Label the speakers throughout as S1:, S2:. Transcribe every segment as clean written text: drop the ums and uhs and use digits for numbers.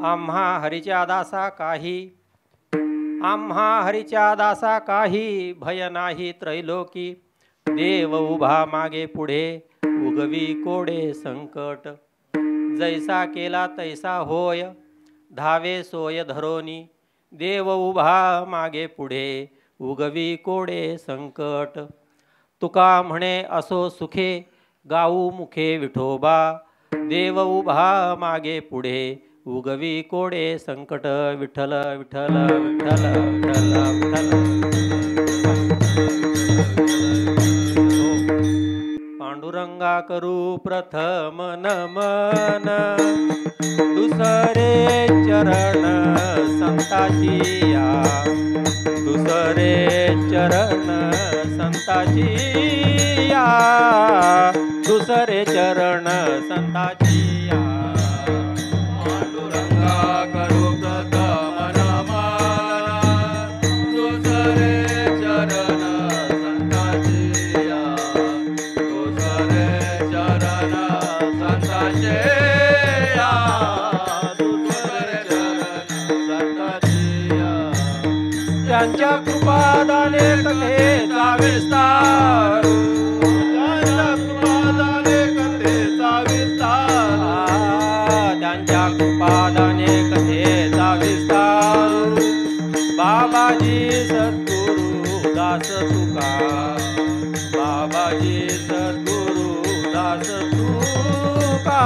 S1: आम्हा हरीच्या दासा काही, आम्हा हरीच्या दासा काही, भय नाही त्रैलोकी. देव उभा मागे पुढे, उगवी कोडे संकट. जैसा केला तैसा होय, धावे सोय धरोनी. देव उभा मागे पुढे, उगवी कोडे संकट. तुका म्हणे असो सुखे, गाऊ मुखे विठोबा. देव उभा मागे पुढे, उगवी कोडे संकट. विठ्ठल विठ्ठल विठ्ठल विठ्ठल विठ्ठल. पांडुरंगा करू प्रथम नमन, दुसरे चरण संताची या. दुसरे चरण संताची या, दुसरे चरण संताची या.
S2: पांडुरंगा करू प्रथम नमन, दुसरे चरण संताची या. दुसरे चरण संताची या, दुसरे चरण संताची या.
S1: त्यांच्या कृपादाने कथेचा विस्तार,
S2: त्यांच्या कृपादाने कथेचा विस्तार.
S1: त्यांच्या कृपादाने कथेचा विस्तार. बाबाजी सद्गुरु दास तुका, बाबाजी सद्गुरु दास तुका,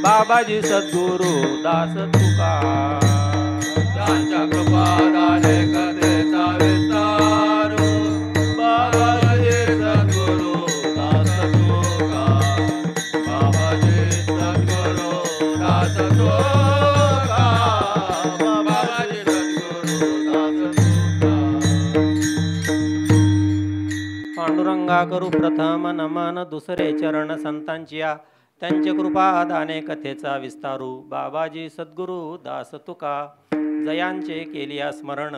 S1: बाबाजी सद्गुरु दास तुका.
S2: त्यांच्या कृपादाने कथेचा विस्तार. बाबाजी सद्गुरु दास तुका, बाबाजी सद्गुरु दास तुका, बाबाजी सद्गुरु दास तुका.
S1: पांडुरंगा करू प्रथम नमन, दुसरे चरण संतांचिया. त्यांचे कृपादाने कथेचा विस्तारू. बाबाजी सद्गुरु दास तुका, जयांचे केलिया स्मरण.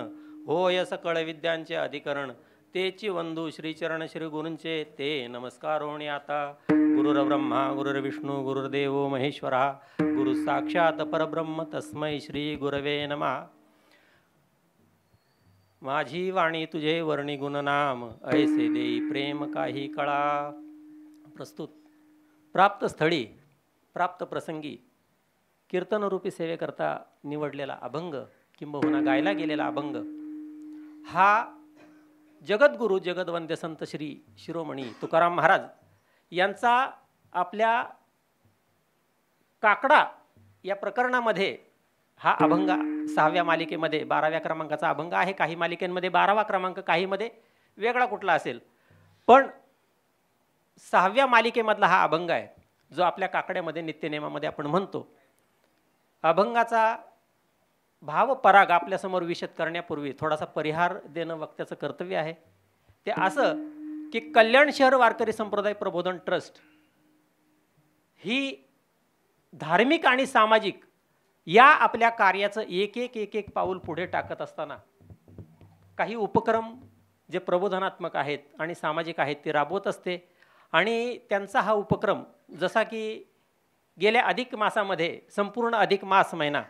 S1: होय सकळ विद्यांचे अधिकरण. तेची वंदू श्रीचरण श्री गुरूंचे ते नमस्कारोणी आता. गुरुर्ब्रह्मा गुरुर्विष्णू गुरुर्देव महेश्वरा. गुरु साक्षात परब्रह्म तस्मै श्री गुरवे नमः. माझी वाणी तुझे वर्णी गुणनाम, ऐसे देई प्रेम काही कळा. प्रस्तुत प्राप्त स्थळी प्राप्त प्रसंगी कीर्तनरूपी सेवेकरता निवडलेला अभंग किंबहुना गायला गेलेला अभंग हा जगद्गुरु जगदवंद्य संत श्री शिरोमणी तुकाराम महाराज यांचा आपल्या काकडा या प्रकरणामध्ये हा अभंग 6व्या मालिकेमध्ये 12व्या क्रमांकाचा अभंग आहे. काही मालिकेमध्ये 12वा क्रमांक, काहीमध्ये वेगळा कुठला असेल, पण 6व्या मालिकेमधला हा अभंग आहे जो आपल्या काकड्यामध्ये नित्यनेमामध्ये आपण म्हणतो. अभंगाचा भाव पराग आपल्यासमोर विशद करण्यापूर्वी थोडासा परिहार देणं वक्त्याचं कर्तव्य आहे. ते असं की कल्याण शहर वारकरी संप्रदाय प्रबोधन ट्रस्ट ही धार्मिक आणि सामाजिक या आपल्या कार्याचं एक एक पाऊल पुढे टाकत असताना काही उपक्रम जे प्रबोधनात्मक आहेत आणि सामाजिक आहेत ते राबवत असते. आणि त्यांचा हा उपक्रम जसा की गेल्या अधिक मासामध्ये संपूर्ण अधिक मास महिना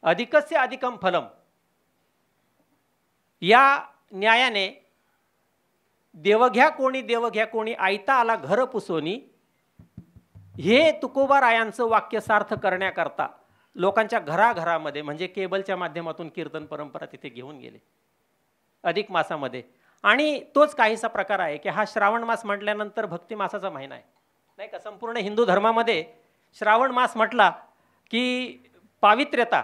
S1: अधिकस्य अधिकम फलम या न्यायाने देवघ्या कोणी आयता आला घर पुसोनी हे तुकोबारायांचं वाक्य सार्थ करण्याकरता लोकांच्या घराघरामध्ये म्हणजे केबलच्या माध्यमातून कीर्तन परंपरा तिथे घेऊन गेले अधिक मासामध्ये. आणि तोच काहीसा प्रकार आहे की हा श्रावण मास म्हटल्यानंतर भक्ती मासाचा महिना आहे नाही का. संपूर्ण हिंदू धर्मामध्ये श्रावण मास म्हटला की पावित्र्यता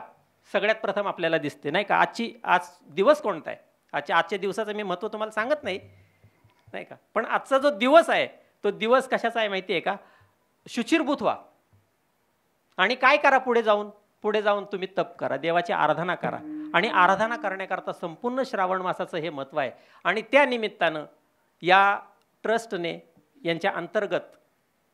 S1: सगळ्यात प्रथम आपल्याला दिसते नाही का. आज दिवस कोणता आहे, आजच्या दिवसाचं मी महत्त्व तुम्हाला सांगत नाही का, पण आजचा जो दिवस आहे तो दिवस कशाचा आहे माहिती आहे का. शुचिरभूत व्हा आणि काय करा, पुढे जाऊन तुम्ही तप करा, देवाची आराधना करा. आणि आराधना करण्याकरता संपूर्ण श्रावण मासाचं हे महत्त्व आहे. आणि त्या निमित्तानं या ट्रस्टने यांच्या अंतर्गत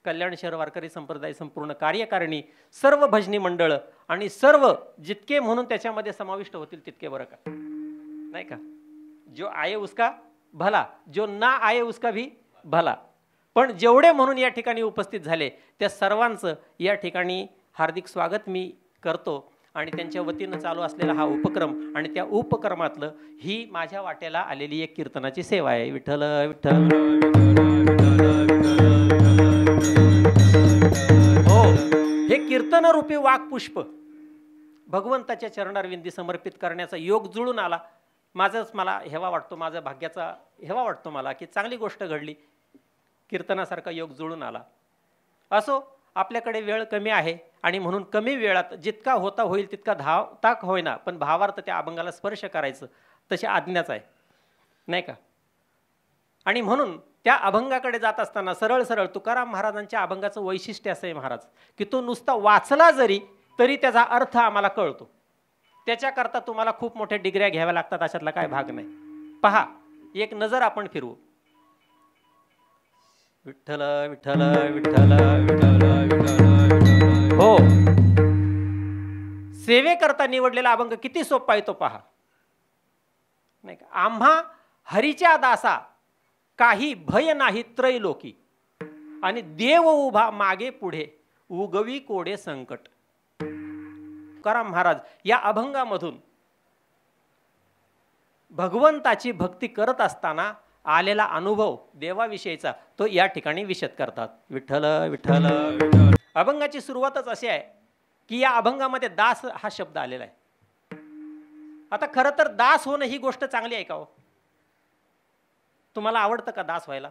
S1: कल्याण शहर वारकरी संप्रदाय संपूर्ण कार्यकारिणी सर्व भजनी मंडळ आणि सर्व जितके म्हणून त्याच्यामध्ये समाविष्ट होतील तितके बरं का नाही का. जो आये उसका भला, जो ना आये उसका भी भला. पण जेवढे म्हणून या ठिकाणी उपस्थित झाले त्या सर्वांचं या ठिकाणी हार्दिक स्वागत मी करतो आणि त्यांच्या वतीनं चालू असलेला हा उपक्रम आणि त्या उपक्रमातलं ही माझ्या वाट्याला आलेली एक कीर्तनाची सेवा आहे. विठ्ठल विठ्ठल. हो, हे कीर्तनरूपी वाक्पुष्प भगवंताच्या चरणारविंदी समर्पित करण्याचा योग जुळून आला. मला हेवा वाटतो, माझा भाग्याचा हेवा वाटतो मला की चांगली गोष्ट घडली, कीर्तनासारखा योग जुळून आला. असो, आपल्याकडे वेळ कमी आहे आणि म्हणून कमी वेळात जितका होता होईल तितका धावताक होईना पण भावार्थ त्या अभंगाला स्पर्श करायचं तशी आज्ञाच आहे, नाही का? आणि म्हणून त्या अभंगाकडे जात असताना सरळ सरळ तुकाराम महाराजांच्या अभंगाचं वैशिष्ट्य असं आहे महाराज की तो नुसता वाचला जरी तरी त्याचा अर्थ आम्हाला कळतो. त्याच्याकरता तुम्हाला खूप मोठ्या डिग्र्या घ्याव्या लागतात, अशातला काय भाग नाही. पहा, एक नजर आपण फिरवू. विठ्ठल विठ्ठल विठ्ठल विठ्ठल विठ्ठल. हो, सेवेकरता निवडलेला अभंग किती सोपा आहे तो पहा, नाही का? आम्हा हरीच्या दासा काही भय नाही त्रैलोकी आणि देव उभा मागे पुढे उगवी कोडे संकट. तुकाराम महाराज या अभंगामधून भगवंताची भक्ती करत असताना आलेला अनुभव देवाविषयीचा तो या ठिकाणी विशद करतात. विठ्ठल विठ्ठल. अभंगाची सुरुवातच अशी आहे की या अभंगामध्ये दास हा शब्द आलेला आहे. आता खरं तर दास होणं ही गोष्ट चांगली आहे का हो? तुम्हाला आवडतं का दास व्हायला?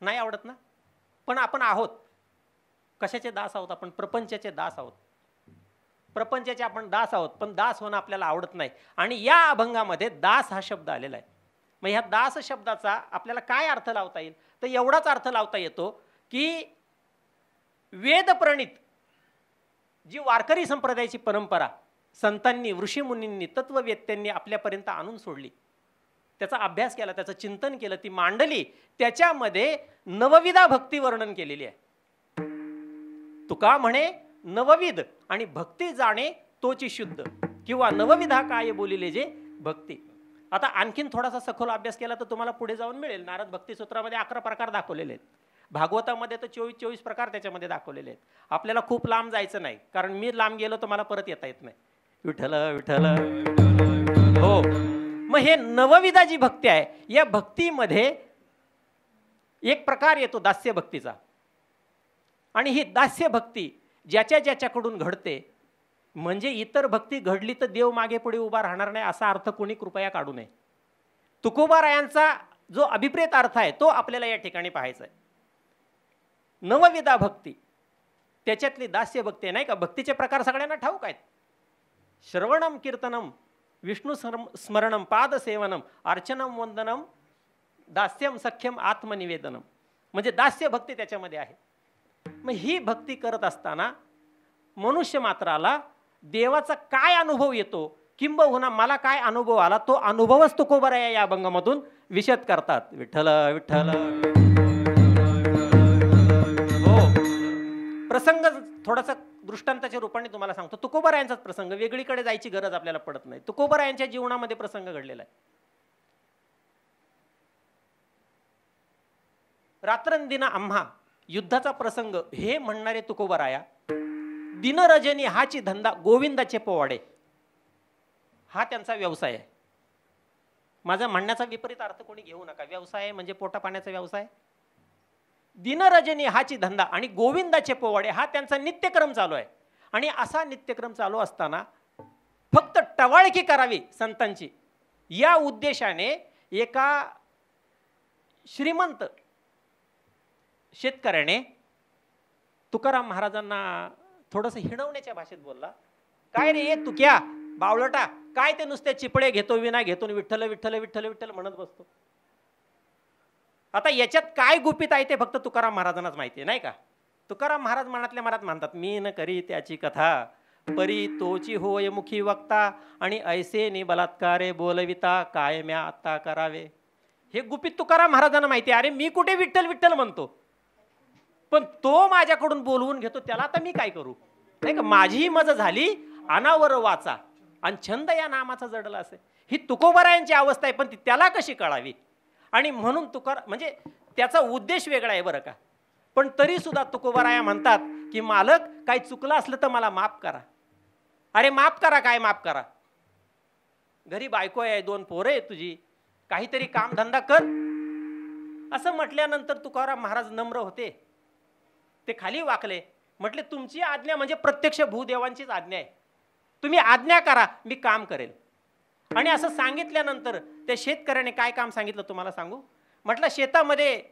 S1: नाही आवडत ना. पण आपण आहोत कशाचे दास आहोत? आपण प्रपंचाचे दास आहोत. प्रपंचाचे आपण दास आहोत, पण दास होणं आपल्याला आवडत नाही. आणि या अभंगामध्ये दास हा शब्द आलेला आहे. मग ह्या दास शब्दाचा आपल्याला काय अर्थ लावता येईल? तर एवढाच अर्थ लावता येतो की वेदप्रणित जी वारकरी संप्रदायाची परंपरा संतांनी, ऋषीमुनींनी, तत्ववेत्यांनी आपल्यापर्यंत आणून सोडली, त्याचा अभ्यास केला, त्याचं चिंतन केलं, ती मांडली, त्याच्यामध्ये नवविधा भक्ती वर्णन केलेली आहे. तुका म्हणे नवविध आणि भक्ती जाणे तोची शुद्ध, किंवा नवविधा काय बोलिले जे भक्ती. आता आणखीन थोडासा सखोल अभ्यास केला तर तुम्हाला पुढे जाऊन मिळेल. नारद भक्ती सूत्रामध्ये 11 प्रकार दाखवलेले आहेत. भागवतामध्ये तर 24 प्रकार त्याच्यामध्ये दाखवलेले आहेत. आपल्याला खूप लांब जायचं नाही, कारण मी लांब गेलो तर मला परत येता येत नाही. विठ्ठल विठ्ठल. हो, मग हे नवविधा जी भक्ती आहे, या भक्तीमध्ये एक प्रकार येतो दास्य भक्तीचा. आणि ही दास्य भक्ती ज्याच्या ज्याच्याकडून घडते, म्हणजे इतर भक्ती घडली तर देव मागे पुढे उभा राहणार नाही असा अर्थ कोणी कृपया काढू नये. तुकोबारायांचा जो अभिप्रेत अर्थ आहे तो आपल्याला या ठिकाणी पाहायचा आहे. नवविधा भक्ती त्याच्यातली दास्य भक्ती, नाही का? भक्तीचे प्रकार सगळ्यांना ठाऊक आहेत. श्रवणम कीर्तनम, विष्णू स्मरणम, पादसेवनम, अर्चनम, वंदनम, दास्यम, सख्यम, आत्मनिवेदनम, म्हणजे दास्य भक्ती त्याच्यामध्ये आहे. मग ही भक्ती करत असताना मनुष्य मात्राला देवाचा काय अनुभव येतो, किंबहुना मला काय अनुभव आला, तो अनुभवच तुकोबाराया या अभंगामधून विशद करतात. विठ्ठल विठ्ठल. हो, प्रसंग थोडासा दृष्टांताच्या रूपाने तुम्हाला सांगतो. तुकोबारायांचाच प्रसंग, वेगळीकडे जायची गरज आपल्याला पडत नाही. तुकोबारायांच्या जीवनामध्ये प्रसंग घडलेला आहे. रात्रंदिना आम्हा युद्धाचा प्रसंग हे म्हणणारे तुकोबाराया, दिनरजनी हाची धंदा गोविंदाचे पोवाडे, हा त्यांचा व्यवसाय आहे. माझा म्हणण्याचा विपरीत अर्थ कोणी घेऊ नका. व्यवसाय म्हणजे पोटा पाण्याचा व्यवसाय. दिनरजनी हाची धंदा आणि गोविंदाचे पोवाडे हा त्यांचा नित्यक्रम चालू आहे. आणि असा नित्यक्रम चालू असताना फक्त टवाळकी करावी संतांची या उद्देशाने एका श्रीमंत शेतकऱ्याने तुकाराम महाराजांना थोडंसं हिणवण्याच्या भाषेत बोलला. काय रे ये तुक्या बावळटा, काय ते नुसते चिपळे घेतो, विना घेतो, विठ्ठल विठ्ठल विठ्ठल विठ्ठल म्हणत बसतो. आता याच्यात काय गुपित आहे ते फक्त तुकाराम महाराजांनाच माहिती आहे, नाही का? तुकाराम महाराज मनातल्या मनात म्हणतात, मी न करी त्याची कथा, परी तोची होय मुखी वक्ता, आणि ऐसे नि बलात्कारे बोलविता, काय म्या आता करावे. हे गुपित तुकाराम महाराजांना माहिती आहे. अरे मी कुठे विठ्ठल विठ्ठल म्हणतो, पण तो माझ्याकडून बोलवून घेतो, त्याला आता मी काय करू, नाही का? माझीही मज झाली अनावर वाचा, आणि छंद या नामाचा जडला असे. ही तुकोबारायांची अवस्था आहे, पण ती त्याला कशी कळावी? आणि म्हणून म्हणजे त्याचा उद्देश वेगळा आहे बरं का, पण तरी सुद्धा तुकोबाराया म्हणतात की मालक काही चुकलं असलं तर मला माफ करा. अरे माफ करा, काय माफ करा? घरी बायको आहे, 2 पोरं आहे तुझी, काहीतरी कामधंदा कर. असं म्हटल्यानंतर तुकाराम महाराज नम्र होते. ते खाली वाकले. म्हटले तुमची आज्ञा म्हणजे प्रत्यक्ष भूदेवांचीच आज्ञा आहे. तुम्ही आज्ञा करा, मी काम करेल. आणि असं सांगितल्यानंतर त्या शेतकऱ्याने काय काम सांगितलं तुम्हाला सांगू? म्हटलं शेतामध्ये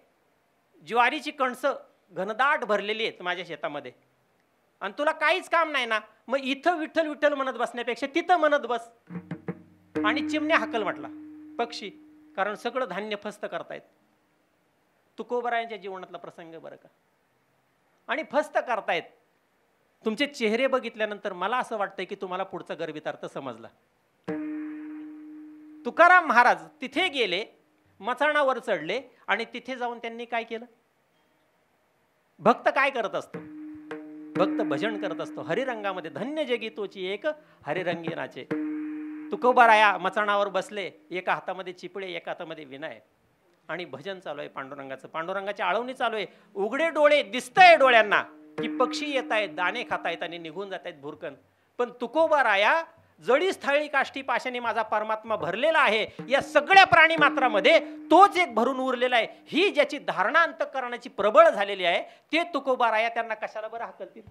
S1: ज्वारीची कणसं घनदाट भरलेली आहेत माझ्या शेतामध्ये, आणि तुला काहीच काम नाही ना, मग इथं विठ्ठल विठ्ठल म्हणत बसण्यापेक्षा तिथं म्हणत बस. आणि चिमण्या हाकल म्हटला, पक्षी, कारण सगळं धान्य फस्त करतायत. तुकोबरायांच्या जीवनातला प्रसंग बरं का. आणि फस्त करतायत. तुमचे चेहरे बघितल्यानंतर मला असं वाटतंय की तुम्हाला पुढचा गर्भितार्थ समजला. तुकाराम महाराज तिथे गेले, मचाणावर चढले, आणि तिथे जाऊन त्यांनी काय केलं? भक्त काय करत असतो? भक्त भजन करत असतो. हरिरंगामध्ये धन्य जगी तोची एक हरिरंगी नाचे. तुकोबाराया मचाणावर बसले, एका हातामध्ये चिपळे, एका हातामध्ये विनाय, आणि भजन चालू आहे पांडुरंगाचं. पांडुरंगाची आळवणी चालू आहे. उघडे डोळे दिसतंय डोळ्यांना की पक्षी येत आहेत, दाणे खातायत आणि निघून जात आहेत भुरकन. पण तुकोबाराया जडी स्थळी काष्टी पाशाने माझा परमात्मा भरलेला आहे. या सगळ्या प्राणी मात्रामध्ये तोच एक भरून उरलेला आहे. ही ज्याची धारणा अंतःकरणाची प्रबळ झालेली आहे, ते तुकोबाराया त्यांना कशाला बरं हाकलतील?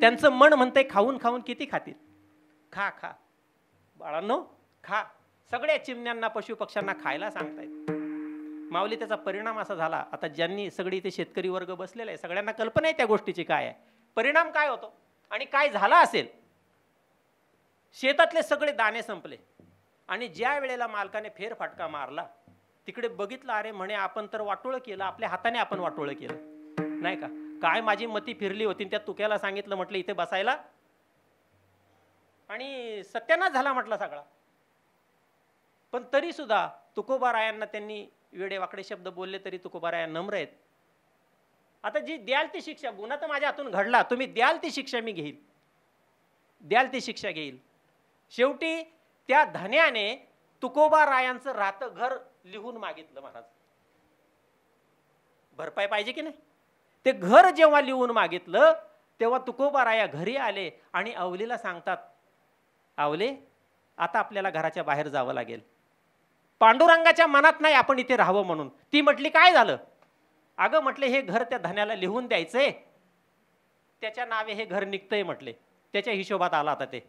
S1: त्यांचं मन म्हणतंय खाऊन खाऊन किती खातील? खा खा बाळांनो, खा. सगळ्या चिमण्यांना पशु पक्ष्यांना खायला सांगतायत. माऊली त्याचा परिणाम असा झाला, आता ज्यांनी सगळी इथे शेतकरी वर्ग बसलेला आहे, सगळ्यांना कल्पना आहे त्या गोष्टीची काय आहे, परिणाम काय होतो आणि काय झाला असेल. शेतातले सगळे दाणे संपले, आणि ज्या वेळेला मालकाने फेरफटका मारला तिकडे बघितलं, अरे म्हणे आपण तर वाटोळं केलं, आपल्या हाताने आपण वाटोळं केलं नाही का. काय माझी मती फिरली होती, त्या तुक्याला सांगितलं, म्हटलं इथे बसायला, आणि सत्यानाश झाला म्हटलं सगळा. पण तरी सुद्धा तुकोबारायांना त्यांनी वेडेवाकडे शब्द बोलले, तरी तुकोबाराया नम्र आहेत. आता जी द्याल ती शिक्षा, गुन्हा तर माझ्या हातून घडला, तुम्ही द्याल ती शिक्षा मी घेईल, द्याल ती शिक्षा घेईल. शेवटी त्या धन्याने तुकोबारायांचं राहतं घर लिहून मागितलं महाराज. भरपाई पाहिजे की नाही? ते घर जेव्हा लिहून मागितलं तेव्हा तुकोबाराया घरी आले आणि अवलीला सांगतात, आवले आता आपल्याला घराच्या बाहेर जावं लागेल. पांडुरंगाच्या मनात नाही आपण इथे राहावं म्हणून. ती म्हटली काय झालं? अगं म्हटले हे घर त्या धन्याला लिहून द्यायचंय, त्याच्या नावे हे घर निघतंय म्हटले, त्याच्या हिशोबात आला आता ते.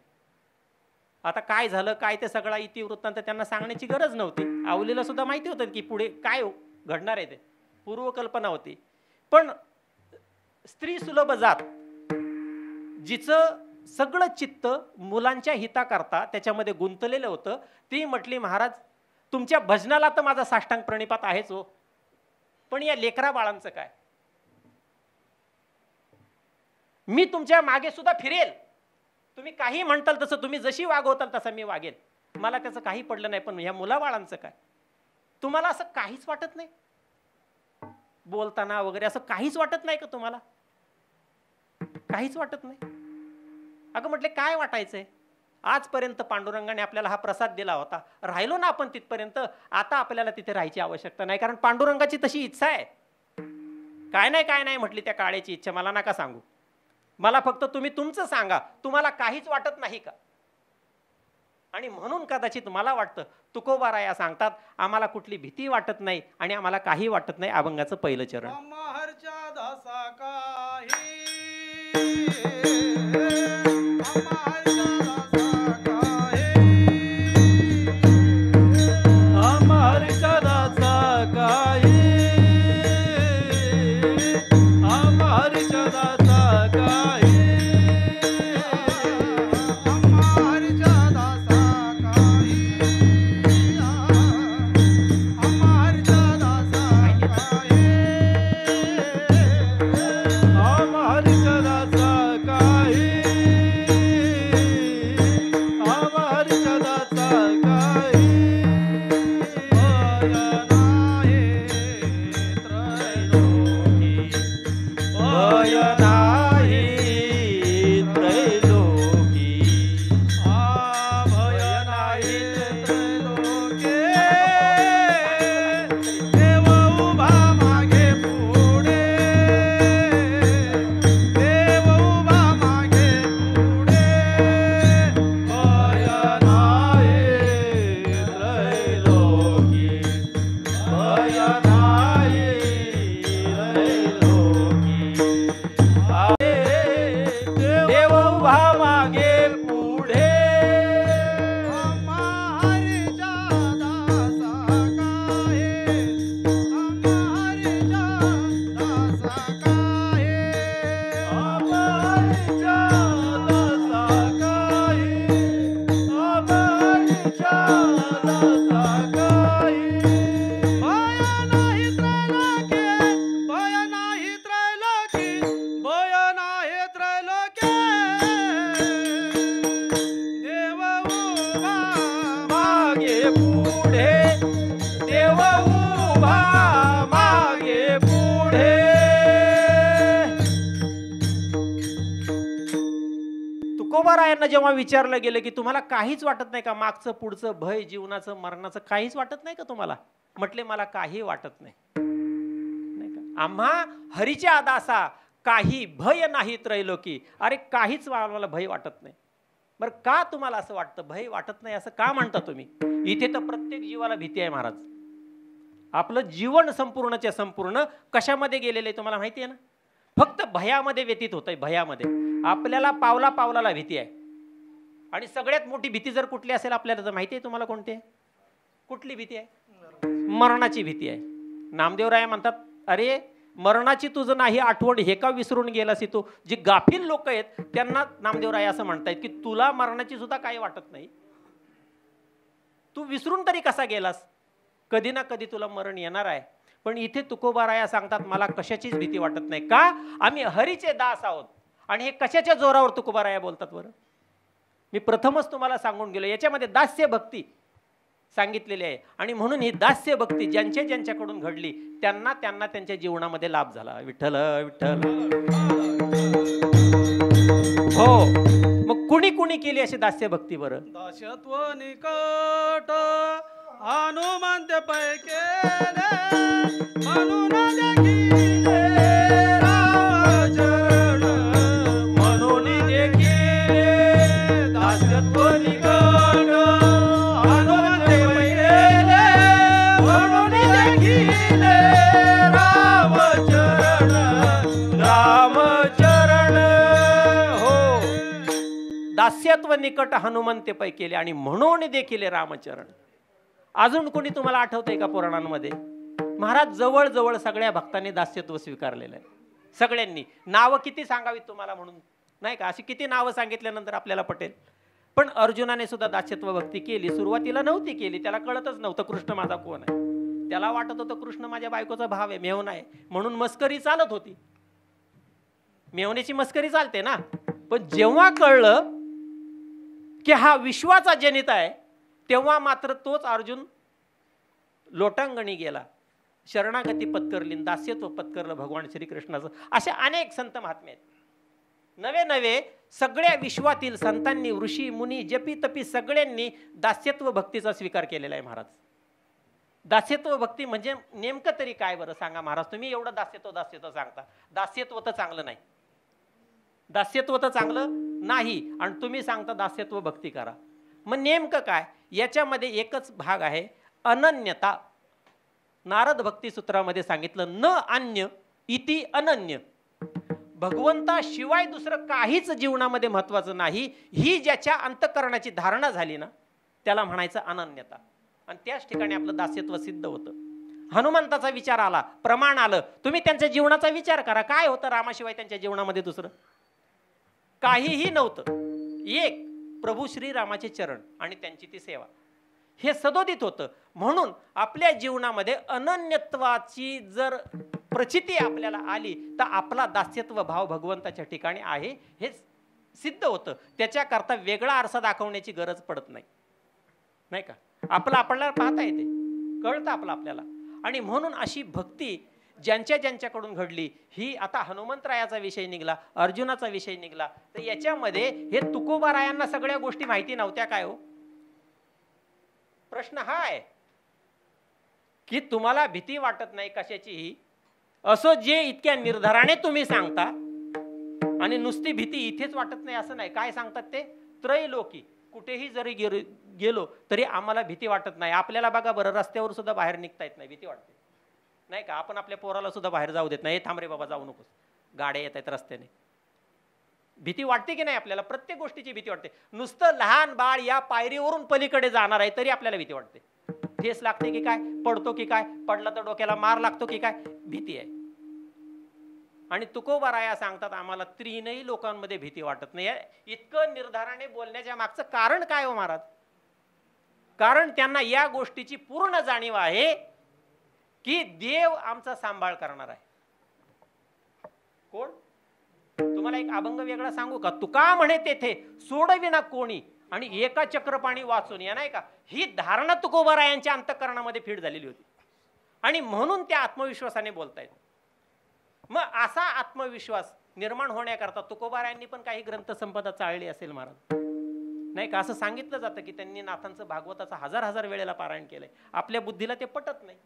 S1: आता काय झालं काय ते सगळा इतिवृत्तांत त्यांना सांगण्याची गरज नव्हती. आवलीला सुद्धा माहिती होतं की पुढे काय घडणार आहे, ते पूर्वकल्पना होती. पण स्त्री सुलभ जात, जिचं सगळं चित्त मुलांच्या हिताकरता त्याच्यामध्ये गुंतलेलं होतं, ती म्हटली महाराज तुमच्या भजनाला तर माझा साष्टांग प्रणिपात आहेच हो, पण या लेकरा बाळांचं काय? मी तुमच्या मागे सुद्धा फिरेल, तुम्ही काही म्हणताल तसं, तुम्ही जशी वागवताल तसं मी वागेल, मला त्याचं काही पडलं नाही. पण ह्या मुलाबाळांचं काय? तुम्हाला असं काहीच वाटत नाही बोलताना वगैरे? असं काहीच वाटत नाही का तुम्हाला? काहीच वाटत नाही? अगं म्हटले काय वाटायचंय? आजपर्यंत पांडुरंगाने आपल्याला हा प्रसाद दिला होता, राहिलो ना आपण तिथपर्यंत, आता आपल्याला तिथे राहायची आवश्यकता नाही, कारण पांडुरंगाची तशी इच्छा आहे. काय नाही म्हटली त्या काळ्याची इच्छा मला नका सांगू, मला फक्त तुम्ही तुमचं सांगा, तुम्हाला काहीच वाटत नाही का? आणि म्हणून कदाचित मला वाटतं तुकोबाराया सांगतात आम्हाला कुठली भीती वाटत नाही आणि आम्हाला काही वाटत नाही. अभंगाचं पहिलं चरण. पुढे देव उभा मागे पुढे. तुकोबारायांना जेव्हा विचारलं गेलं की तुम्हाला काहीच वाटत नाही का, मागचं पुढचं भय, जीवनाचं मरणाचं काहीच वाटत नाही का तुम्हाला? म्हटले मला काही वाटत नाही का. आम्हा हरीच्या दासा काही भय नाही त्रैलोकी. अरे काहीच मला भय वाटत नाही. बरं का तुम्हाला असं वाटतं भय वाटत नाही असं का म्हणता तुम्ही? इथे तर प्रत्येक जीवाला भीती आहे महाराज. आपलं जीवन संपूर्णच्या संपूर्ण कशामध्ये गेलेलं आहे तुम्हाला माहिती आहे ना? फक्त भयामध्ये व्यतीत होत आहे. भयामध्ये आपल्याला पावला पावलाला भीती आहे. आणि सगळ्यात मोठी भीती जर कुठली असेल आपल्याला तर माहिती आहे तुम्हाला कोणती आहे? कुठली भीती आहे? मरणाची भीती आहे. नामदेवराय म्हणतात अरे मरणाची तुझं नाही आठवण हे का विसरून गेलास तू. जी गाफील लोक आहेत त्यांना नामदेवराय असं म्हणतायत की तुला मरणाची सुद्धा काही वाटत नाही, तू विसरून तरी कसा गेलास? कधी ना कधी तुला मरण येणार आहे. पण इथे तुकोबाराया सांगतात मला कशाचीच भीती वाटत नाही. का? आम्ही हरीचे दास आहोत. आणि हे कशाच्या जोरावर तुकोबाराया बोलतात बरं? मी प्रथमच तुम्हाला सांगून गेलो याच्यामध्ये दास्य भक्ती सांगितलेली आहे. आणि म्हणून ही दास्य भक्ती ज्यांच्या ज्यांच्याकडून घडली त्यांना त्यांना त्यांच्या जीवनामध्ये लाभ झाला. विठ्ठल विठ्ठल. हो, मग कुणी कुणी केली अशी दास्य भक्ती बरं?
S2: दास्यत्व निकट हनुमंत पै केले म्हणून देखिले रामचरण.
S1: म्हणून देखिले दास्यत्व निकट
S2: हनुमंत पै केले म्हणून देखिले रामचरण.
S1: रामचरण. हो, दास्यत्व निकट हनुमंते पै केले आणि म्हणून देखील रामचरण. अजून कोणी तुम्हाला आठवतंय का पुराणांमध्ये? महाराज जवळ जवळ सगळ्या भक्तांनी दास्यत्व स्वीकारलेलं आहे. सगळ्यांनी. नावं किती सांगावीत तुम्हाला म्हणून नाही का? अशी किती नावं सांगितल्यानंतर आपल्याला पटेल. पण अर्जुनाने सुद्धा दास्यत्व भक्ती केली. सुरुवातीला नव्हती केली, त्याला कळतच नव्हतं कृष्ण माझा कोण आहे. त्याला वाटत होतं कृष्ण माझ्या बायकोचा भाव आहे, मेहुणा आहे, म्हणून मस्करी चालत होती. मेहुण्याची मस्करी चालते ना. पण जेव्हा कळलं की हा विश्वाचा जनित आहे तेव्हा मात्र तोच अर्जुन लोटांगणी गेला, शरणागती पत्करली, दास्यत्व पत्करलं भगवान श्रीकृष्णाचं. असे अनेक संत महात्मे आहेत. नवे नवे सगळ्या विश्वातील संतांनी, ऋषी मुनी, जपी तपी सगळ्यांनी दास्यत्व भक्तीचा स्वीकार केलेला आहे महाराज. दास्यत्व भक्ती म्हणजे नेमकं तरी काय बरं सांगा महाराज? तुम्ही एवढं दास्यत्व दास्यत्व सांगता. दास्यत्व तर चांगलं नाही, दास्यत्व तर चांगलं नाही आणि तुम्ही सांगता दास्यत्व भक्ती करा. मग नेमकं काय? याच्यामध्ये एकच भाग आहे, अनन्यता. नारद भक्ती सूत्रामध्ये सांगितलं न अन्य इति अनन्य. भगवंताशिवाय दुसरं काहीच जीवनामध्ये महत्वाचं नाही, ही ज्याच्या अंतःकरणाची धारणा झाली ना त्याला म्हणायचं अनन्यता. आणि त्याच ठिकाणी आपलं दास्यत्व सिद्ध होतं. हनुमंताचा विचार आला, प्रमाण आलं. तुम्ही त्यांच्या जीवनाचा विचार करा. काय होतं रामाशिवाय त्यांच्या जीवनामध्ये? दुसरं काहीही नव्हतं. एक प्रभू श्रीरामाचे चरण आणि त्यांची ती सेवा, हे सदोदित होतं. म्हणून आपल्या जीवनामध्ये अनन्यत्वाची जर प्रचिती आपल्याला आली तर आपला दास्यत्व भाव भगवंताच्या ठिकाणी आहे हे सिद्ध होतं. त्याच्याकरता वेगळा आरसा दाखवण्याची गरज पडत नाही, नाही का? आपलं आपल्याला पाहता येते, कळतं आपलं आपल्याला. आणि म्हणून अशी भक्ती ज्यांच्या ज्यांच्याकडून घडली, ही आता हनुमंतरायाचा विषय निघला, अर्जुनाचा विषय निघला, तर याच्यामध्ये हे तुकोबारायांना सगळ्या गोष्टी माहिती नव्हत्या काय हो? प्रश्न हा आहे की तुम्हाला भीती वाटत नाही कशाचीही, असं जे इतक्या निर्धाराने तुम्ही सांगता, आणि नुसती भीती इथेच वाटत नाही असं नाही. काय सांगतात ते? त्रैलोकी कुठेही जरी गेलो तरी आम्हाला भीती वाटत नाही. आपल्याला बघा बरं, रस्त्यावर सुद्धा बाहेर निघता येत नाही, भीती वाटते नाही का? आपण आपल्या पोराला सुद्धा बाहेर जाऊ देत नाही, थांब रे बाबा जाऊ नकोस, गाड्या येत आहेत रस्त्याने. भीती वाटते की नाही आपल्याला? प्रत्येक गोष्टीची भीती वाटते. नुसतं लहान बाळ या पायरीवरून पलीकडे जाणार आहे तरी आपल्याला भीती वाटते. ठेस लागते की काय, पडतो की काय, पडला तर डोक्याला मार लागतो की काय, भीती आहे. आणि तुकोबाराया सांगतात आम्हाला तीनही लोकांमध्ये भीती वाटत नाही. इतकं निर्धाराने बोलण्याच्या मागचं कारण काय हो महाराज? कारण त्यांना या गोष्टीची पूर्ण जाणीव आहे की देव आमचा सांभाळ करणार आहे. कोण? तुम्हाला एक अभंग वेगळा सांगू का? तुका म्हणे तेथे सोडविना कोणी आणि एका चक्रपाणी वाचून या नाही का, ही धारणा तुकोबारायांच्या अंतःकरणामध्ये फिट झालेली होती आणि म्हणून त्या आत्मविश्वासाने बोलतायत. मग असा आत्मविश्वास निर्माण होण्याकरता तुकोबारायांनी पण काही ग्रंथसंपदा चाळली असेल महाराज, नाही का. असं सांगितलं जातं की त्यांनी नाथांचं भागवताचं हजार हजार वेळेला पारायण केलंय. आपल्या बुद्धीला ते पटत नाही,